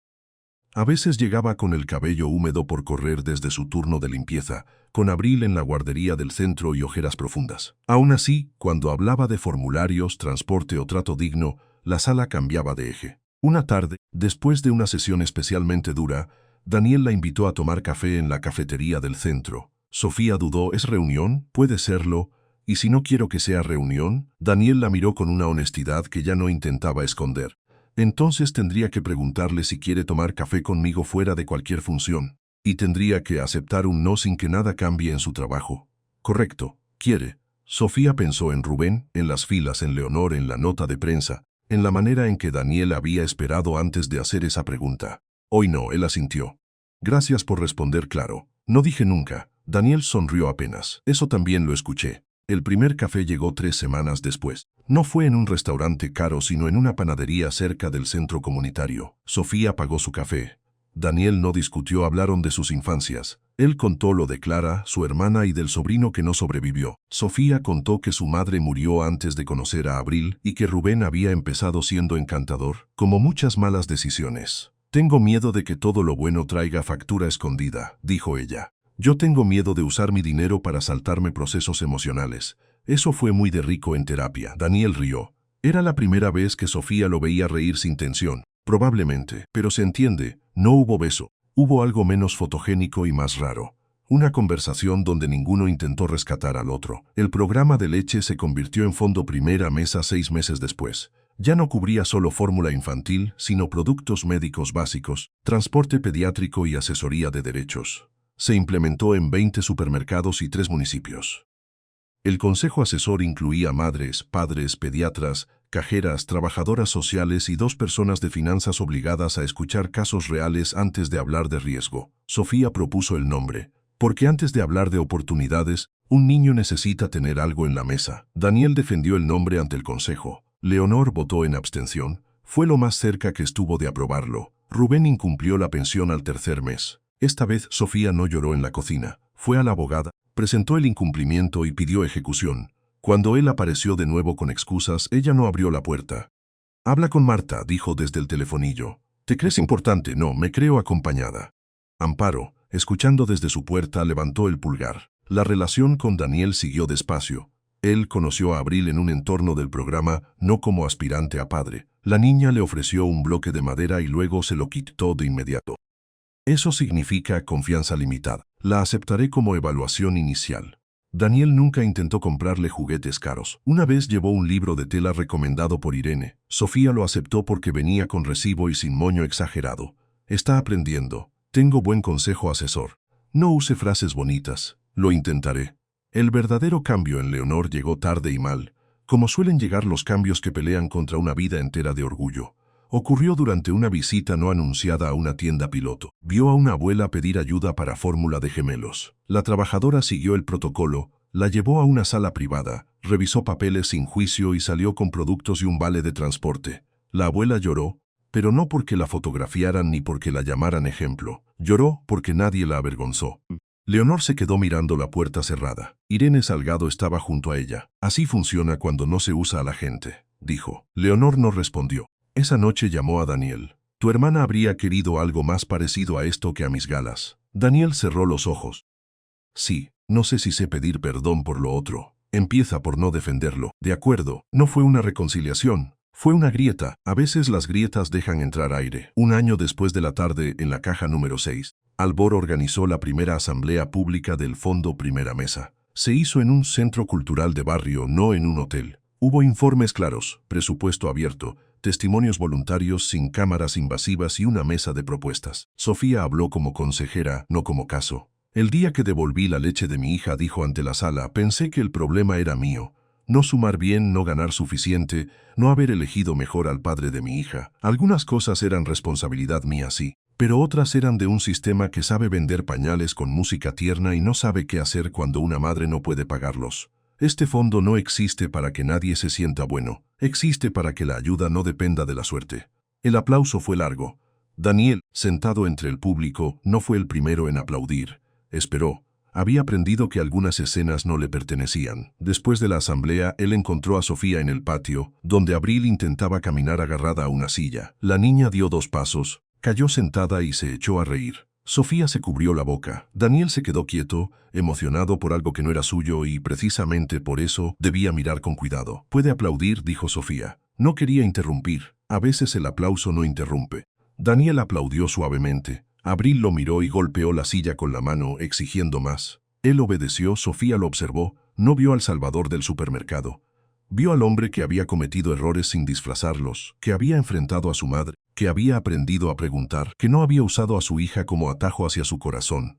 A veces llegaba con el cabello húmedo por correr desde su turno de limpieza, con Abril en la guardería del centro y ojeras profundas. Aún así, cuando hablaba de formularios, transporte o trato digno, la sala cambiaba de eje. Una tarde, después de una sesión especialmente dura, Daniel la invitó a tomar café en la cafetería del centro. Sofía dudó, ¿es reunión? Puede serlo. ¿Y si no quiero que sea reunión? Daniel la miró con una honestidad que ya no intentaba esconder. Entonces tendría que preguntarle si quiere tomar café conmigo fuera de cualquier función. Y tendría que aceptar un no sin que nada cambie en su trabajo. Correcto, quiere. Sofía pensó en Rubén, en las filas, en Leonor, en la nota de prensa, en la manera en que Daniel había esperado antes de hacer esa pregunta. Hoy no, él asintió. Gracias por responder claro. No dije nunca. Daniel sonrió apenas. Eso también lo escuché. El primer café llegó 3 semanas después. No fue en un restaurante caro, sino en una panadería cerca del centro comunitario. Sofía pagó su café. Daniel no discutió, hablaron de sus infancias. Él contó lo de Clara, su hermana y del sobrino que no sobrevivió. Sofía contó que su madre murió antes de conocer a Abril y que Rubén había empezado siendo encantador, como muchas malas decisiones. Tengo miedo de que todo lo bueno traiga factura escondida, dijo ella. Yo tengo miedo de usar mi dinero para saltarme procesos emocionales. Eso fue muy de rico en terapia. Daniel rió. Era la primera vez que Sofía lo veía reír sin tensión. Probablemente, pero se entiende, no hubo beso. Hubo algo menos fotogénico y más raro. Una conversación donde ninguno intentó rescatar al otro. El programa de leche se convirtió en fondo primera mesa 6 meses después. Ya no cubría solo fórmula infantil, sino productos médicos básicos, transporte pediátrico y asesoría de derechos. Se implementó en 20 supermercados y 3 municipios. El consejo asesor incluía madres, padres, pediatras, cajeras, trabajadoras sociales y 2 personas de finanzas obligadas a escuchar casos reales antes de hablar de riesgo. Sofía propuso el nombre, porque antes de hablar de oportunidades, un niño necesita tener algo en la mesa. Daniel defendió el nombre ante el consejo. Leonor votó en abstención. Fue lo más cerca que estuvo de aprobarlo. Rubén incumplió la pensión al 3er mes. Esta vez Sofía no lloró en la cocina. Fue a la abogada, presentó el incumplimiento y pidió ejecución. Cuando él apareció de nuevo con excusas, ella no abrió la puerta. «Habla con Marta», dijo desde el telefonillo. «¿Te crees importante?» «No, me creo acompañada». Amparo, escuchando desde su puerta, levantó el pulgar. La relación con Daniel siguió despacio. Él conoció a Abril en un entorno del programa, no como aspirante a padre. La niña le ofreció un bloque de madera y luego se lo quitó de inmediato. Eso significa confianza limitada. La aceptaré como evaluación inicial. Daniel nunca intentó comprarle juguetes caros. Una vez llevó un libro de tela recomendado por Irene. Sofía lo aceptó porque venía con recibo y sin moño exagerado. Está aprendiendo. Tengo buen consejo asesor. No use frases bonitas. Lo intentaré. El verdadero cambio en Leonor llegó tarde y mal, como suelen llegar los cambios que pelean contra una vida entera de orgullo. Ocurrió durante una visita no anunciada a una tienda piloto. Vio a una abuela pedir ayuda para fórmula de gemelos. La trabajadora siguió el protocolo, la llevó a una sala privada, revisó papeles sin juicio y salió con productos y un vale de transporte. La abuela lloró, pero no porque la fotografiaran ni porque la llamaran ejemplo. Lloró porque nadie la avergonzó. Leonor se quedó mirando la puerta cerrada. Irene Salgado estaba junto a ella. «Así funciona cuando no se usa a la gente», dijo. Leonor no respondió. Esa noche llamó a Daniel. «Tu hermana habría querido algo más parecido a esto que a mis galas». Daniel cerró los ojos. «Sí, no sé si sé pedir perdón por lo otro. Empieza por no defenderlo». «De acuerdo, no fue una reconciliación. Fue una grieta. A veces las grietas dejan entrar aire». Un año después de la tarde, en la caja número 6, Albor organizó la primera asamblea pública del Fondo Primera Mesa. Se hizo en un centro cultural de barrio, no en un hotel. Hubo informes claros, presupuesto abierto, testimonios voluntarios sin cámaras invasivas y una mesa de propuestas. Sofía habló como consejera, no como caso. «El día que devolví la leche de mi hija», dijo ante la sala, «pensé que el problema era mío. No sumar bien, no ganar suficiente, no haber elegido mejor al padre de mi hija. Algunas cosas eran responsabilidad mía, sí, pero otras eran de un sistema que sabe vender pañales con música tierna y no sabe qué hacer cuando una madre no puede pagarlos. Este fondo no existe para que nadie se sienta bueno, existe para que la ayuda no dependa de la suerte». El aplauso fue largo. Daniel, sentado entre el público, no fue el primero en aplaudir. Esperó. Había aprendido que algunas escenas no le pertenecían. Después de la asamblea, él encontró a Sofía en el patio, donde Abril intentaba caminar agarrada a una silla. La niña dio 2 pasos, cayó sentada y se echó a reír. Sofía se cubrió la boca. Daniel se quedó quieto, emocionado por algo que no era suyo y precisamente por eso debía mirar con cuidado. «Puede aplaudir», dijo Sofía. No quería interrumpir. A veces el aplauso no interrumpe. Daniel aplaudió suavemente. Abril lo miró y golpeó la silla con la mano, exigiendo más. Él obedeció. Sofía lo observó. No vio al salvador del supermercado. Vio al hombre que había cometido errores sin disfrazarlos, que había enfrentado a su madre, que había aprendido a preguntar, que no había usado a su hija como atajo hacia su corazón.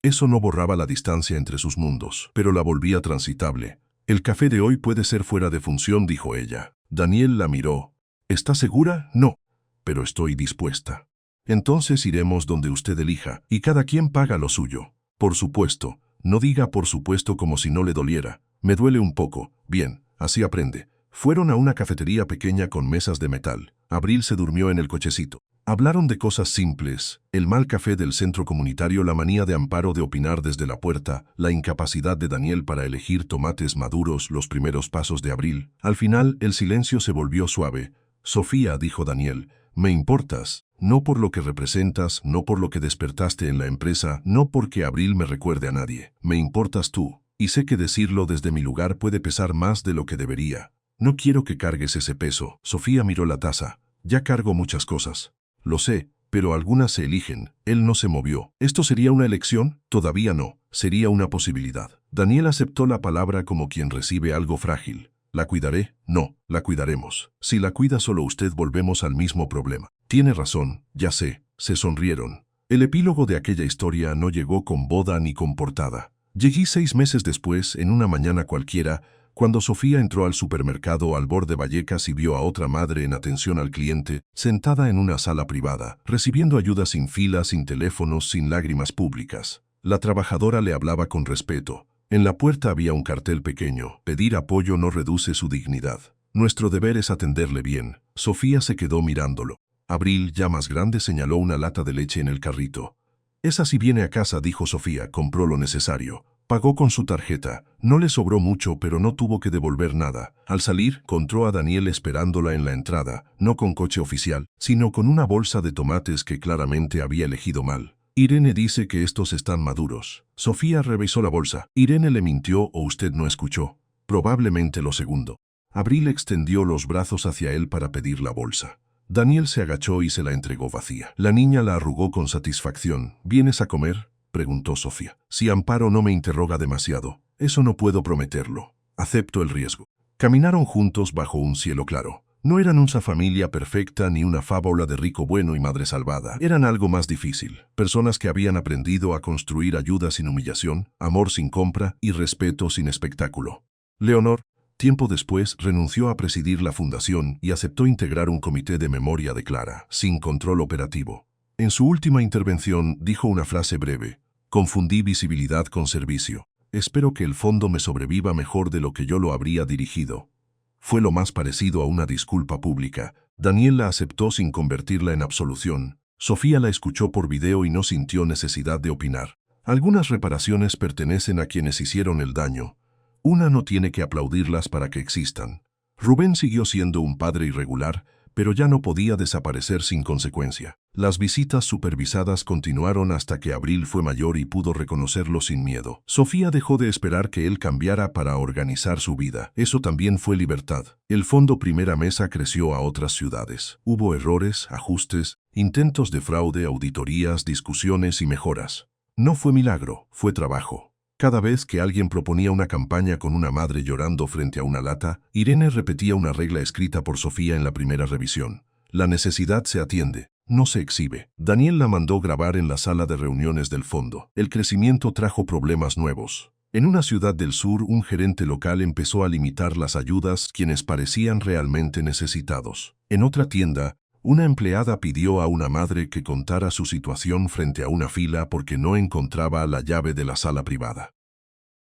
Eso no borraba la distancia entre sus mundos, pero la volvía transitable. «El café de hoy puede ser fuera de función», dijo ella. Daniel la miró. «¿Está segura?» «No, pero estoy dispuesta». «Entonces iremos donde usted elija, y cada quien paga lo suyo». «Por supuesto». «No diga por supuesto como si no le doliera». «Me duele un poco». «Bien, así aprende». Fueron a una cafetería pequeña con mesas de metal. Abril se durmió en el cochecito. Hablaron de cosas simples, el mal café del centro comunitario, la manía de Amparo de opinar desde la puerta, la incapacidad de Daniel para elegir tomates maduros, los primeros pasos de Abril. Al final, el silencio se volvió suave. «Sofía», dijo Daniel, «me importas. No por lo que representas, no por lo que despertaste en la empresa, no porque Abril me recuerde a nadie. Me importas tú, y sé que decirlo desde mi lugar puede pesar más de lo que debería. No quiero que cargues ese peso». Sofía miró la taza. «Ya cargo muchas cosas». «Lo sé, pero algunas se eligen». Él no se movió. «¿Esto sería una elección?» «Todavía no. Sería una posibilidad». Daniel aceptó la palabra como quien recibe algo frágil. «¿La cuidaré?» «No, la cuidaremos». «Si la cuida solo usted, volvemos al mismo problema». «Tiene razón, ya sé». Se sonrieron. El epílogo de aquella historia no llegó con boda ni con portada. Llegué 6 meses después, en una mañana cualquiera, cuando Sofía entró al supermercado Albor de Vallecas y vio a otra madre en atención al cliente, sentada en una sala privada, recibiendo ayuda sin filas, sin teléfonos, sin lágrimas públicas. La trabajadora le hablaba con respeto. En la puerta había un cartel pequeño: «Pedir apoyo no reduce su dignidad. Nuestro deber es atenderle bien». Sofía se quedó mirándolo. Abril, ya más grande, señaló una lata de leche en el carrito. «Esa sí viene a casa», dijo Sofía. «Compró lo necesario». Pagó con su tarjeta. No le sobró mucho, pero no tuvo que devolver nada. Al salir, encontró a Daniel esperándola en la entrada, no con coche oficial, sino con una bolsa de tomates que claramente había elegido mal. Irene dice que estos están maduros. Sofía revisó la bolsa. Irene le mintió o usted no escuchó. Probablemente lo segundo. Abril extendió los brazos hacia él para pedir la bolsa. Daniel se agachó y se la entregó vacía. La niña la arrugó con satisfacción. ¿Vienes a comer?, preguntó Sofía. Si Amparo no me interroga demasiado, eso no puedo prometerlo. Acepto el riesgo. Caminaron juntos bajo un cielo claro. No eran una familia perfecta ni una fábula de rico bueno y madre salvada. Eran algo más difícil. Personas que habían aprendido a construir ayuda sin humillación, amor sin compra y respeto sin espectáculo. Leonor, tiempo después, renunció a presidir la fundación y aceptó integrar un comité de memoria de Clara, sin control operativo. En su última intervención dijo una frase breve: confundí visibilidad con servicio. Espero que el fondo me sobreviva mejor de lo que yo lo habría dirigido. Fue lo más parecido a una disculpa pública. Daniel la aceptó sin convertirla en absolución. Sofía la escuchó por video y no sintió necesidad de opinar. Algunas reparaciones pertenecen a quienes hicieron el daño. Una no tiene que aplaudirlas para que existan. Rubén siguió siendo un padre irregular, pero ya no podía desaparecer sin consecuencia. Las visitas supervisadas continuaron hasta que Abril fue mayor y pudo reconocerlo sin miedo. Sofía dejó de esperar que él cambiara para organizar su vida. Eso también fue libertad. El fondo Primera Mesa creció a otras ciudades. Hubo errores, ajustes, intentos de fraude, auditorías, discusiones y mejoras. No fue milagro, fue trabajo. Cada vez que alguien proponía una campaña con una madre llorando frente a una lata, Irene repetía una regla escrita por Sofía en la primera revisión. La necesidad se atiende, no se exhibe. Daniel la mandó grabar en la sala de reuniones del fondo. El crecimiento trajo problemas nuevos. En una ciudad del sur, un gerente local empezó a limitar las ayudas a quienes parecían realmente necesitados. En otra tienda, una empleada pidió a una madre que contara su situación frente a una fila porque no encontraba la llave de la sala privada.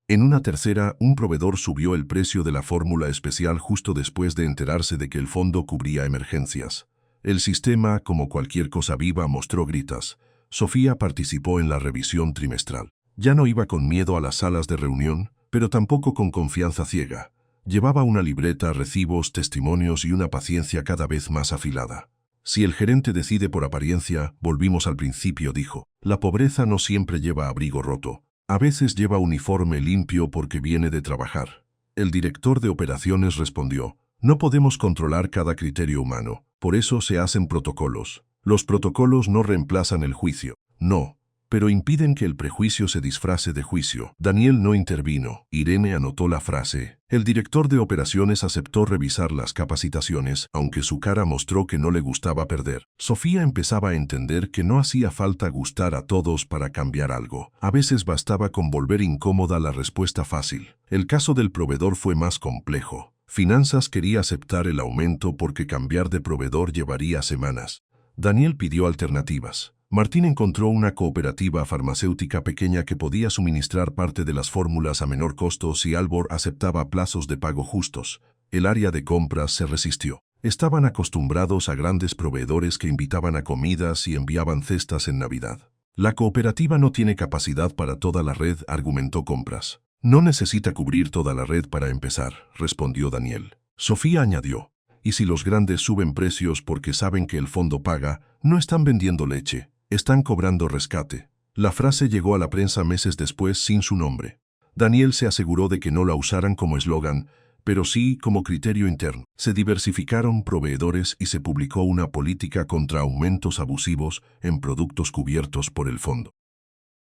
En una tercera, un proveedor subió el precio de la fórmula especial justo después de enterarse de que el fondo cubría emergencias. El sistema, como cualquier cosa viva, mostró grietas. Sofía participó en la revisión trimestral. Ya no iba con miedo a las salas de reunión, pero tampoco con confianza ciega. Llevaba una libreta, recibos, testimonios y una paciencia cada vez más afilada. Si el gerente decide por apariencia, volvimos al principio, dijo. La pobreza no siempre lleva abrigo roto. A veces lleva uniforme limpio porque viene de trabajar. El director de operaciones respondió: no podemos controlar cada criterio humano, por eso se hacen protocolos. Los protocolos no reemplazan el juicio, no, pero impiden que el prejuicio se disfrace de juicio. Daniel no intervino. Irene anotó la frase. El director de operaciones aceptó revisar las capacitaciones, aunque su cara mostró que no le gustaba perder. Sofía empezaba a entender que no hacía falta gustar a todos para cambiar algo. A veces bastaba con volver incómoda la respuesta fácil. El caso del proveedor fue más complejo. Finanzas quería aceptar el aumento porque cambiar de proveedor llevaría semanas. Daniel pidió alternativas. Martín encontró una cooperativa farmacéutica pequeña que podía suministrar parte de las fórmulas a menor costo si Albor aceptaba plazos de pago justos. El área de compras se resistió. Estaban acostumbrados a grandes proveedores que invitaban a comidas y enviaban cestas en Navidad. La cooperativa no tiene capacidad para toda la red, argumentó Compras. No necesita cubrir toda la red para empezar, respondió Daniel. Sofía añadió: y si los grandes suben precios porque saben que el fondo paga, no están vendiendo leche. Están cobrando rescate. La frase llegó a la prensa meses después sin su nombre. Daniel se aseguró de que no la usaran como eslogan, pero sí como criterio interno. Se diversificaron proveedores y se publicó una política contra aumentos abusivos en productos cubiertos por el fondo.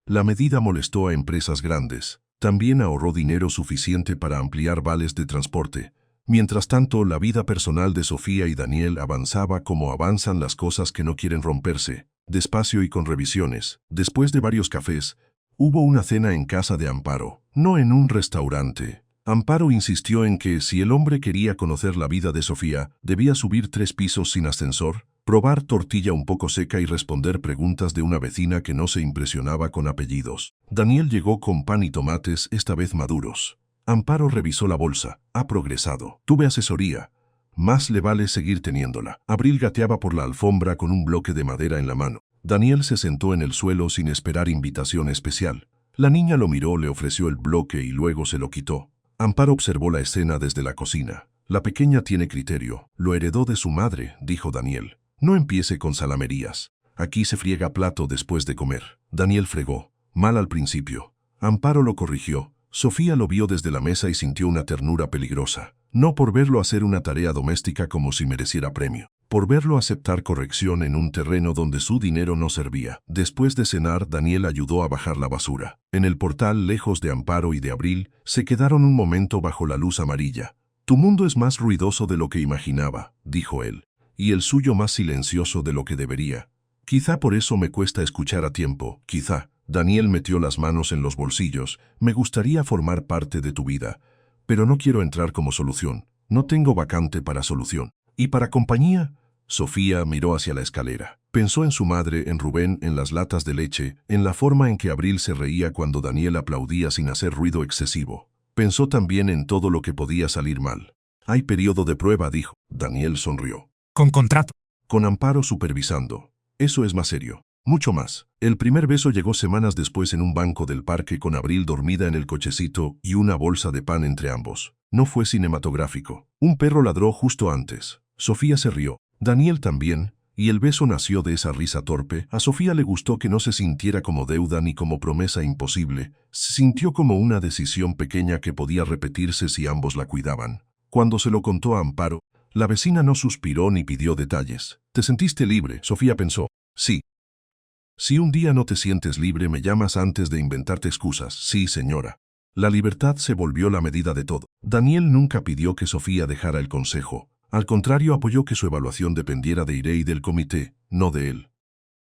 La medida molestó a empresas grandes. También ahorró dinero suficiente para ampliar vales de transporte. Mientras tanto, la vida personal de Sofía y Daniel avanzaba como avanzan las cosas que no quieren romperse, despacio y con revisiones. Después de varios cafés, hubo una cena en casa de Amparo, no en un restaurante. Amparo insistió en que si el hombre quería conocer la vida de Sofía, debía subir 3 pisos sin ascensor, probar tortilla un poco seca y responder preguntas de una vecina que no se impresionaba con apellidos. Daniel llegó con pan y tomates, esta vez maduros. Amparo revisó la bolsa. Ha progresado. Tuve asesoría. Más le vale seguir teniéndola. Abril gateaba por la alfombra con un bloque de madera en la mano. Daniel se sentó en el suelo sin esperar invitación especial. La niña lo miró, le ofreció el bloque y luego se lo quitó. Amparo observó la escena desde la cocina. La pequeña tiene criterio. Lo heredó de su madre, dijo Daniel. No empiece con salamerías. Aquí se friega plato después de comer. Daniel fregó. Mal al principio. Amparo lo corrigió. Sofía lo vio desde la mesa y sintió una ternura peligrosa. No por verlo hacer una tarea doméstica como si mereciera premio. Por verlo aceptar corrección en un terreno donde su dinero no servía. Después de cenar, Daniel ayudó a bajar la basura. En el portal, lejos de Amparo y de Abril, se quedaron un momento bajo la luz amarilla. Tu mundo es más ruidoso de lo que imaginaba, dijo él, y el suyo más silencioso de lo que debería. Quizá por eso me cuesta escuchar a tiempo, quizá. Daniel metió las manos en los bolsillos. Me gustaría formar parte de tu vida, pero no quiero entrar como solución. No tengo vacante para solución. ¿Y para compañía? Sofía miró hacia la escalera. Pensó en su madre, en Rubén, en las latas de leche, en la forma en que Abril se reía cuando Daniel aplaudía sin hacer ruido excesivo. Pensó también en todo lo que podía salir mal. Hay periodo de prueba, dijo. Daniel sonrió. Con contrato. Con Amparo supervisando. Eso es más serio. Mucho más. El primer beso llegó semanas después en un banco del parque con Abril dormida en el cochecito y una bolsa de pan entre ambos. No fue cinematográfico. Un perro ladró justo antes. Sofía se rió. Daniel también. Y el beso nació de esa risa torpe. A Sofía le gustó que no se sintiera como deuda ni como promesa imposible. Se sintió como una decisión pequeña que podía repetirse si ambos la cuidaban. Cuando se lo contó a Amparo, la vecina no suspiró ni pidió detalles. ¿Te sentiste libre? Sofía pensó. Sí. Si un día no te sientes libre, me llamas antes de inventarte excusas. Sí, señora. La libertad se volvió la medida de todo. Daniel nunca pidió que Sofía dejara el consejo. Al contrario, apoyó que su evaluación dependiera de Irene y del comité, no de él.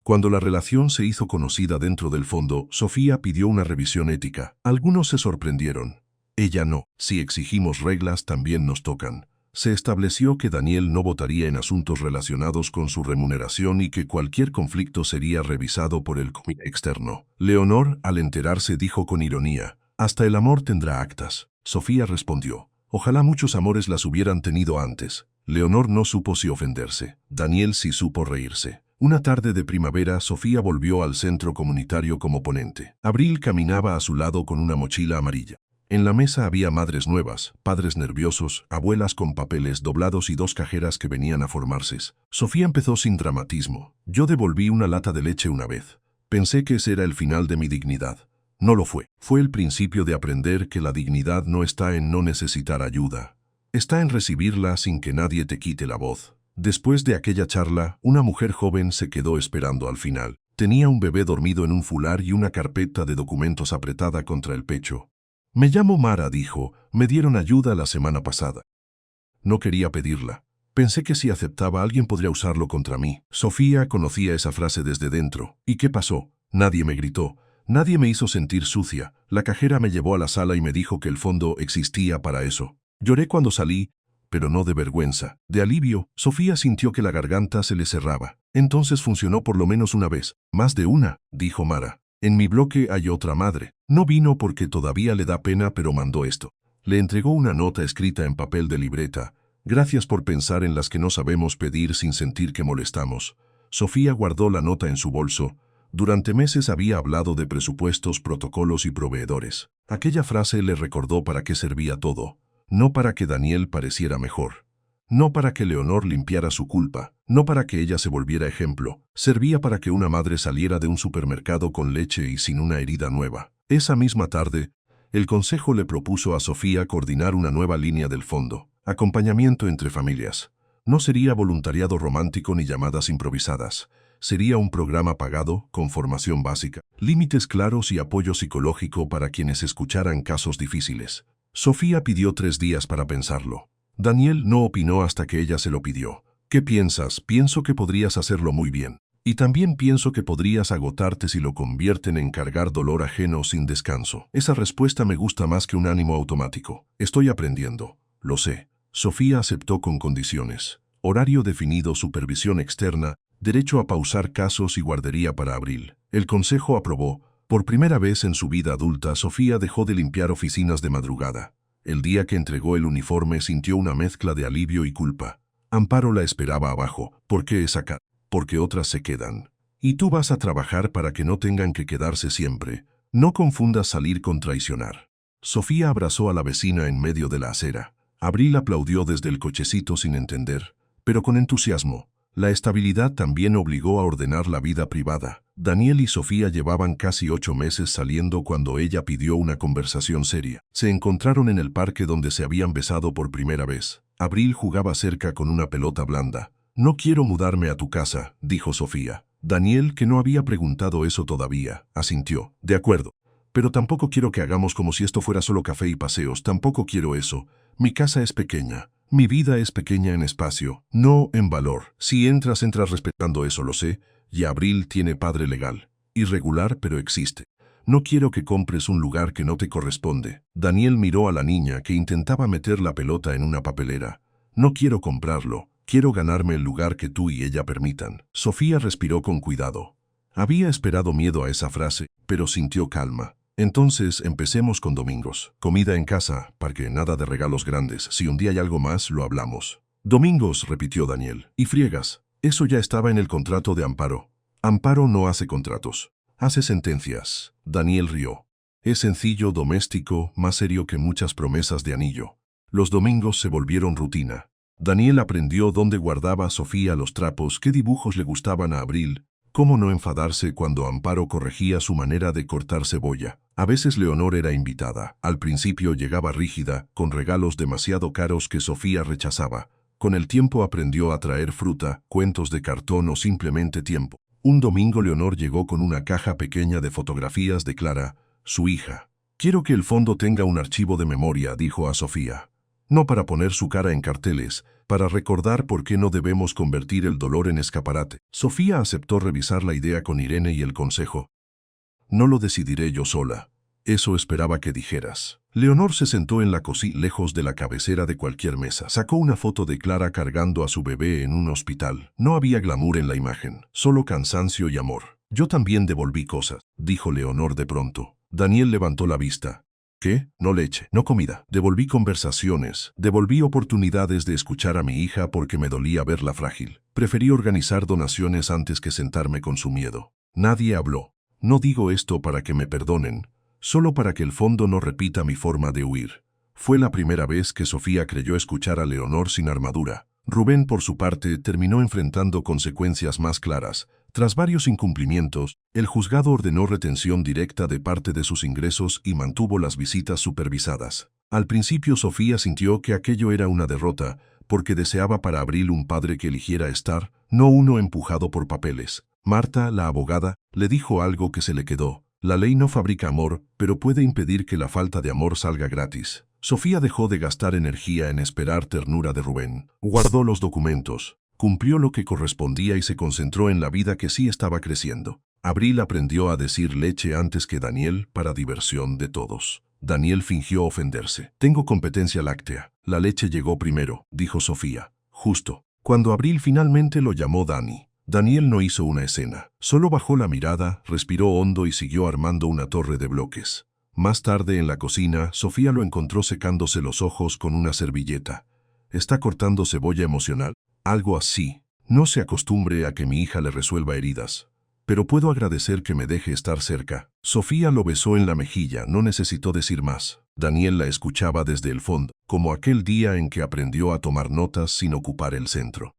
Cuando la relación se hizo conocida dentro del fondo, Sofía pidió una revisión ética. Algunos se sorprendieron. Ella no. Si exigimos reglas, también nos tocan. Se estableció que Daniel no votaría en asuntos relacionados con su remuneración y que cualquier conflicto sería revisado por el comité externo. Leonor, al enterarse, dijo con ironía, «Hasta el amor tendrá actas». Sofía respondió, «Ojalá muchos amores las hubieran tenido antes». Leonor no supo si ofenderse. Daniel sí supo reírse. Una tarde de primavera, Sofía volvió al centro comunitario como ponente. Abril caminaba a su lado con una mochila amarilla. En la mesa había madres nuevas, padres nerviosos, abuelas con papeles doblados y dos cajeras que venían a formarse. Sofía empezó sin dramatismo. Yo devolví una lata de leche una vez. Pensé que ese era el final de mi dignidad. No lo fue. Fue el principio de aprender que la dignidad no está en no necesitar ayuda. Está en recibirla sin que nadie te quite la voz. Después de aquella charla, una mujer joven se quedó esperando al final. Tenía un bebé dormido en un fular y una carpeta de documentos apretada contra el pecho. «Me llamo Mara», dijo. «Me dieron ayuda la semana pasada». No quería pedirla. Pensé que si aceptaba alguien podría usarlo contra mí. Sofía conocía esa frase desde dentro. ¿Y qué pasó? Nadie me gritó. Nadie me hizo sentir sucia. La cajera me llevó a la sala y me dijo que el fondo existía para eso. Lloré cuando salí, pero no de vergüenza. De alivio, Sofía sintió que la garganta se le cerraba. Entonces funcionó por lo menos una vez. «Más de una», dijo Mara. «En mi bloque hay otra madre. No vino porque todavía le da pena, pero mandó esto». Le entregó una nota escrita en papel de libreta. «Gracias por pensar en las que no sabemos pedir sin sentir que molestamos». Sofía guardó la nota en su bolso. Durante meses había hablado de presupuestos, protocolos y proveedores. Aquella frase le recordó para qué servía todo. No para que Daniel pareciera mejor. No para que Leonor limpiara su culpa, no para que ella se volviera ejemplo. Servía para que una madre saliera de un supermercado con leche y sin una herida nueva. Esa misma tarde, el consejo le propuso a Sofía coordinar una nueva línea del fondo. Acompañamiento entre familias. No sería voluntariado romántico ni llamadas improvisadas. Sería un programa pagado, con formación básica, límites claros y apoyo psicológico para quienes escucharan casos difíciles. Sofía pidió 3 días para pensarlo. Daniel no opinó hasta que ella se lo pidió. «¿Qué piensas? Pienso que podrías hacerlo muy bien. Y también pienso que podrías agotarte si lo convierten en cargar dolor ajeno sin descanso». Esa respuesta me gusta más que un ánimo automático. Estoy aprendiendo. Lo sé. Sofía aceptó con condiciones. Horario definido, supervisión externa, derecho a pausar casos y guardería para Abril. El consejo aprobó. Por primera vez en su vida adulta, Sofía dejó de limpiar oficinas de madrugada. El día que entregó el uniforme sintió una mezcla de alivio y culpa. Amparo la esperaba abajo. ¿Por qué es acá? Porque otras se quedan. Y tú vas a trabajar para que no tengan que quedarse siempre. No confundas salir con traicionar. Sofía abrazó a la vecina en medio de la acera. Abril aplaudió desde el cochecito sin entender, pero con entusiasmo. La estabilidad también obligó a ordenar la vida privada. Daniel y Sofía llevaban casi 8 meses saliendo cuando ella pidió una conversación seria. Se encontraron en el parque donde se habían besado por primera vez. Abril jugaba cerca con una pelota blanda. «No quiero mudarme a tu casa», dijo Sofía. Daniel, que no había preguntado eso todavía, asintió. «De acuerdo. Pero tampoco quiero que hagamos como si esto fuera solo café y paseos. Tampoco quiero eso. Mi casa es pequeña. Mi vida es pequeña en espacio, no en valor. Si entras respetando eso, lo sé. Y Abril tiene padre legal. Irregular, pero existe. No quiero que compres un lugar que no te corresponde». Daniel miró a la niña que intentaba meter la pelota en una papelera. «No quiero comprarlo. Quiero ganarme el lugar que tú y ella permitan». Sofía respiró con cuidado. Había esperado miedo a esa frase, pero sintió calma. «Entonces empecemos con domingos. Comida en casa, parque, nada de regalos grandes. Si un día hay algo más, lo hablamos». «Domingos», repitió Daniel. «Y friegas. Eso ya estaba en el contrato de Amparo». «Amparo no hace contratos. Hace sentencias». Daniel rió. «Es sencillo, doméstico, más serio que muchas promesas de anillo». Los domingos se volvieron rutina. Daniel aprendió dónde guardaba Sofía los trapos, qué dibujos le gustaban a Abril, cómo no enfadarse cuando Amparo corregía su manera de cortar cebolla. A veces Leonor era invitada. Al principio llegaba rígida, con regalos demasiado caros que Sofía rechazaba. Con el tiempo aprendió a traer fruta, cuentos de cartón o simplemente tiempo. Un domingo Leonor llegó con una caja pequeña de fotografías de Clara, su hija. «Quiero que el fondo tenga un archivo de memoria», dijo a Sofía. «No para poner su cara en carteles, para recordar por qué no debemos convertir el dolor en escaparate». Sofía aceptó revisar la idea con Irene y el consejo. «No lo decidiré yo sola. Eso esperaba que dijeras». Leonor se sentó en la cocina lejos de la cabecera de cualquier mesa. Sacó una foto de Clara cargando a su bebé en un hospital. No había glamour en la imagen, solo cansancio y amor. «Yo también devolví cosas», dijo Leonor de pronto. Daniel levantó la vista. «¿Qué? No leche, no comida. Devolví conversaciones, devolví oportunidades de escuchar a mi hija porque me dolía verla frágil. Preferí organizar donaciones antes que sentarme con su miedo». Nadie habló. «No digo esto para que me perdonen, solo para que el fondo no repita mi forma de huir». Fue la primera vez que Sofía creyó escuchar a Leonor sin armadura. Rubén, por su parte, terminó enfrentando consecuencias más claras. Tras varios incumplimientos, el juzgado ordenó retención directa de parte de sus ingresos y mantuvo las visitas supervisadas. Al principio Sofía sintió que aquello era una derrota, porque deseaba para Abril un padre que eligiera estar, no uno empujado por papeles. Marta, la abogada, le dijo algo que se le quedó. «La ley no fabrica amor, pero puede impedir que la falta de amor salga gratis». Sofía dejó de gastar energía en esperar ternura de Rubén. Guardó los documentos, cumplió lo que correspondía y se concentró en la vida que sí estaba creciendo. Abril aprendió a decir leche antes que Daniel para diversión de todos. Daniel fingió ofenderse. «Tengo competencia láctea. La leche llegó primero», dijo Sofía. Justo. Cuando Abril finalmente lo llamó Dani. Daniel no hizo una escena. Solo bajó la mirada, respiró hondo y siguió armando una torre de bloques. Más tarde en la cocina, Sofía lo encontró secándose los ojos con una servilleta. «¿Está cortando cebolla emocional?» «Algo así. No se acostumbre a que mi hija le resuelva heridas. Pero puedo agradecer que me deje estar cerca». Sofía lo besó en la mejilla, no necesitó decir más. Daniel la escuchaba desde el fondo, como aquel día en que aprendió a tomar notas sin ocupar el centro.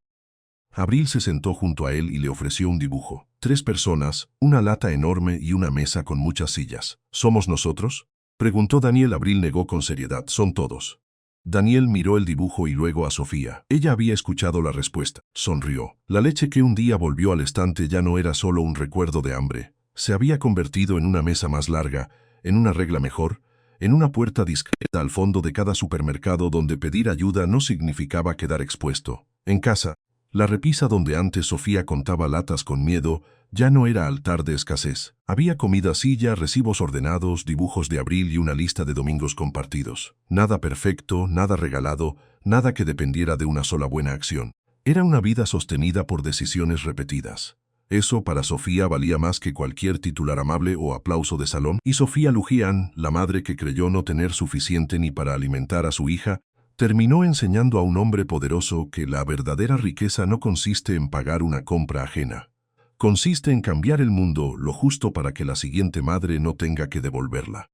Abril se sentó junto a él y le ofreció un dibujo. 3 personas, una lata enorme y una mesa con muchas sillas. «¿Somos nosotros?», preguntó Daniel. Abril negó con seriedad. «Son todos». Daniel miró el dibujo y luego a Sofía. Ella había escuchado la respuesta. Sonrió. La leche que un día volvió al estante ya no era solo un recuerdo de hambre. Se había convertido en una mesa más larga, en una regla mejor, en una puerta discreta al fondo de cada supermercado donde pedir ayuda no significaba quedar expuesto. En casa, la repisa donde antes Sofía contaba latas con miedo, ya no era altar de escasez. Había comida, silla, recibos ordenados, dibujos de Abril y una lista de domingos compartidos. Nada perfecto, nada regalado, nada que dependiera de una sola buena acción. Era una vida sostenida por decisiones repetidas. Eso para Sofía valía más que cualquier titular amable o aplauso de salón. Y Sofía Lujian, la madre que creyó no tener suficiente ni para alimentar a su hija, terminó enseñando a un hombre poderoso que la verdadera riqueza no consiste en pagar una compra ajena. Consiste en cambiar el mundo lo justo para que la siguiente madre no tenga que devolverla.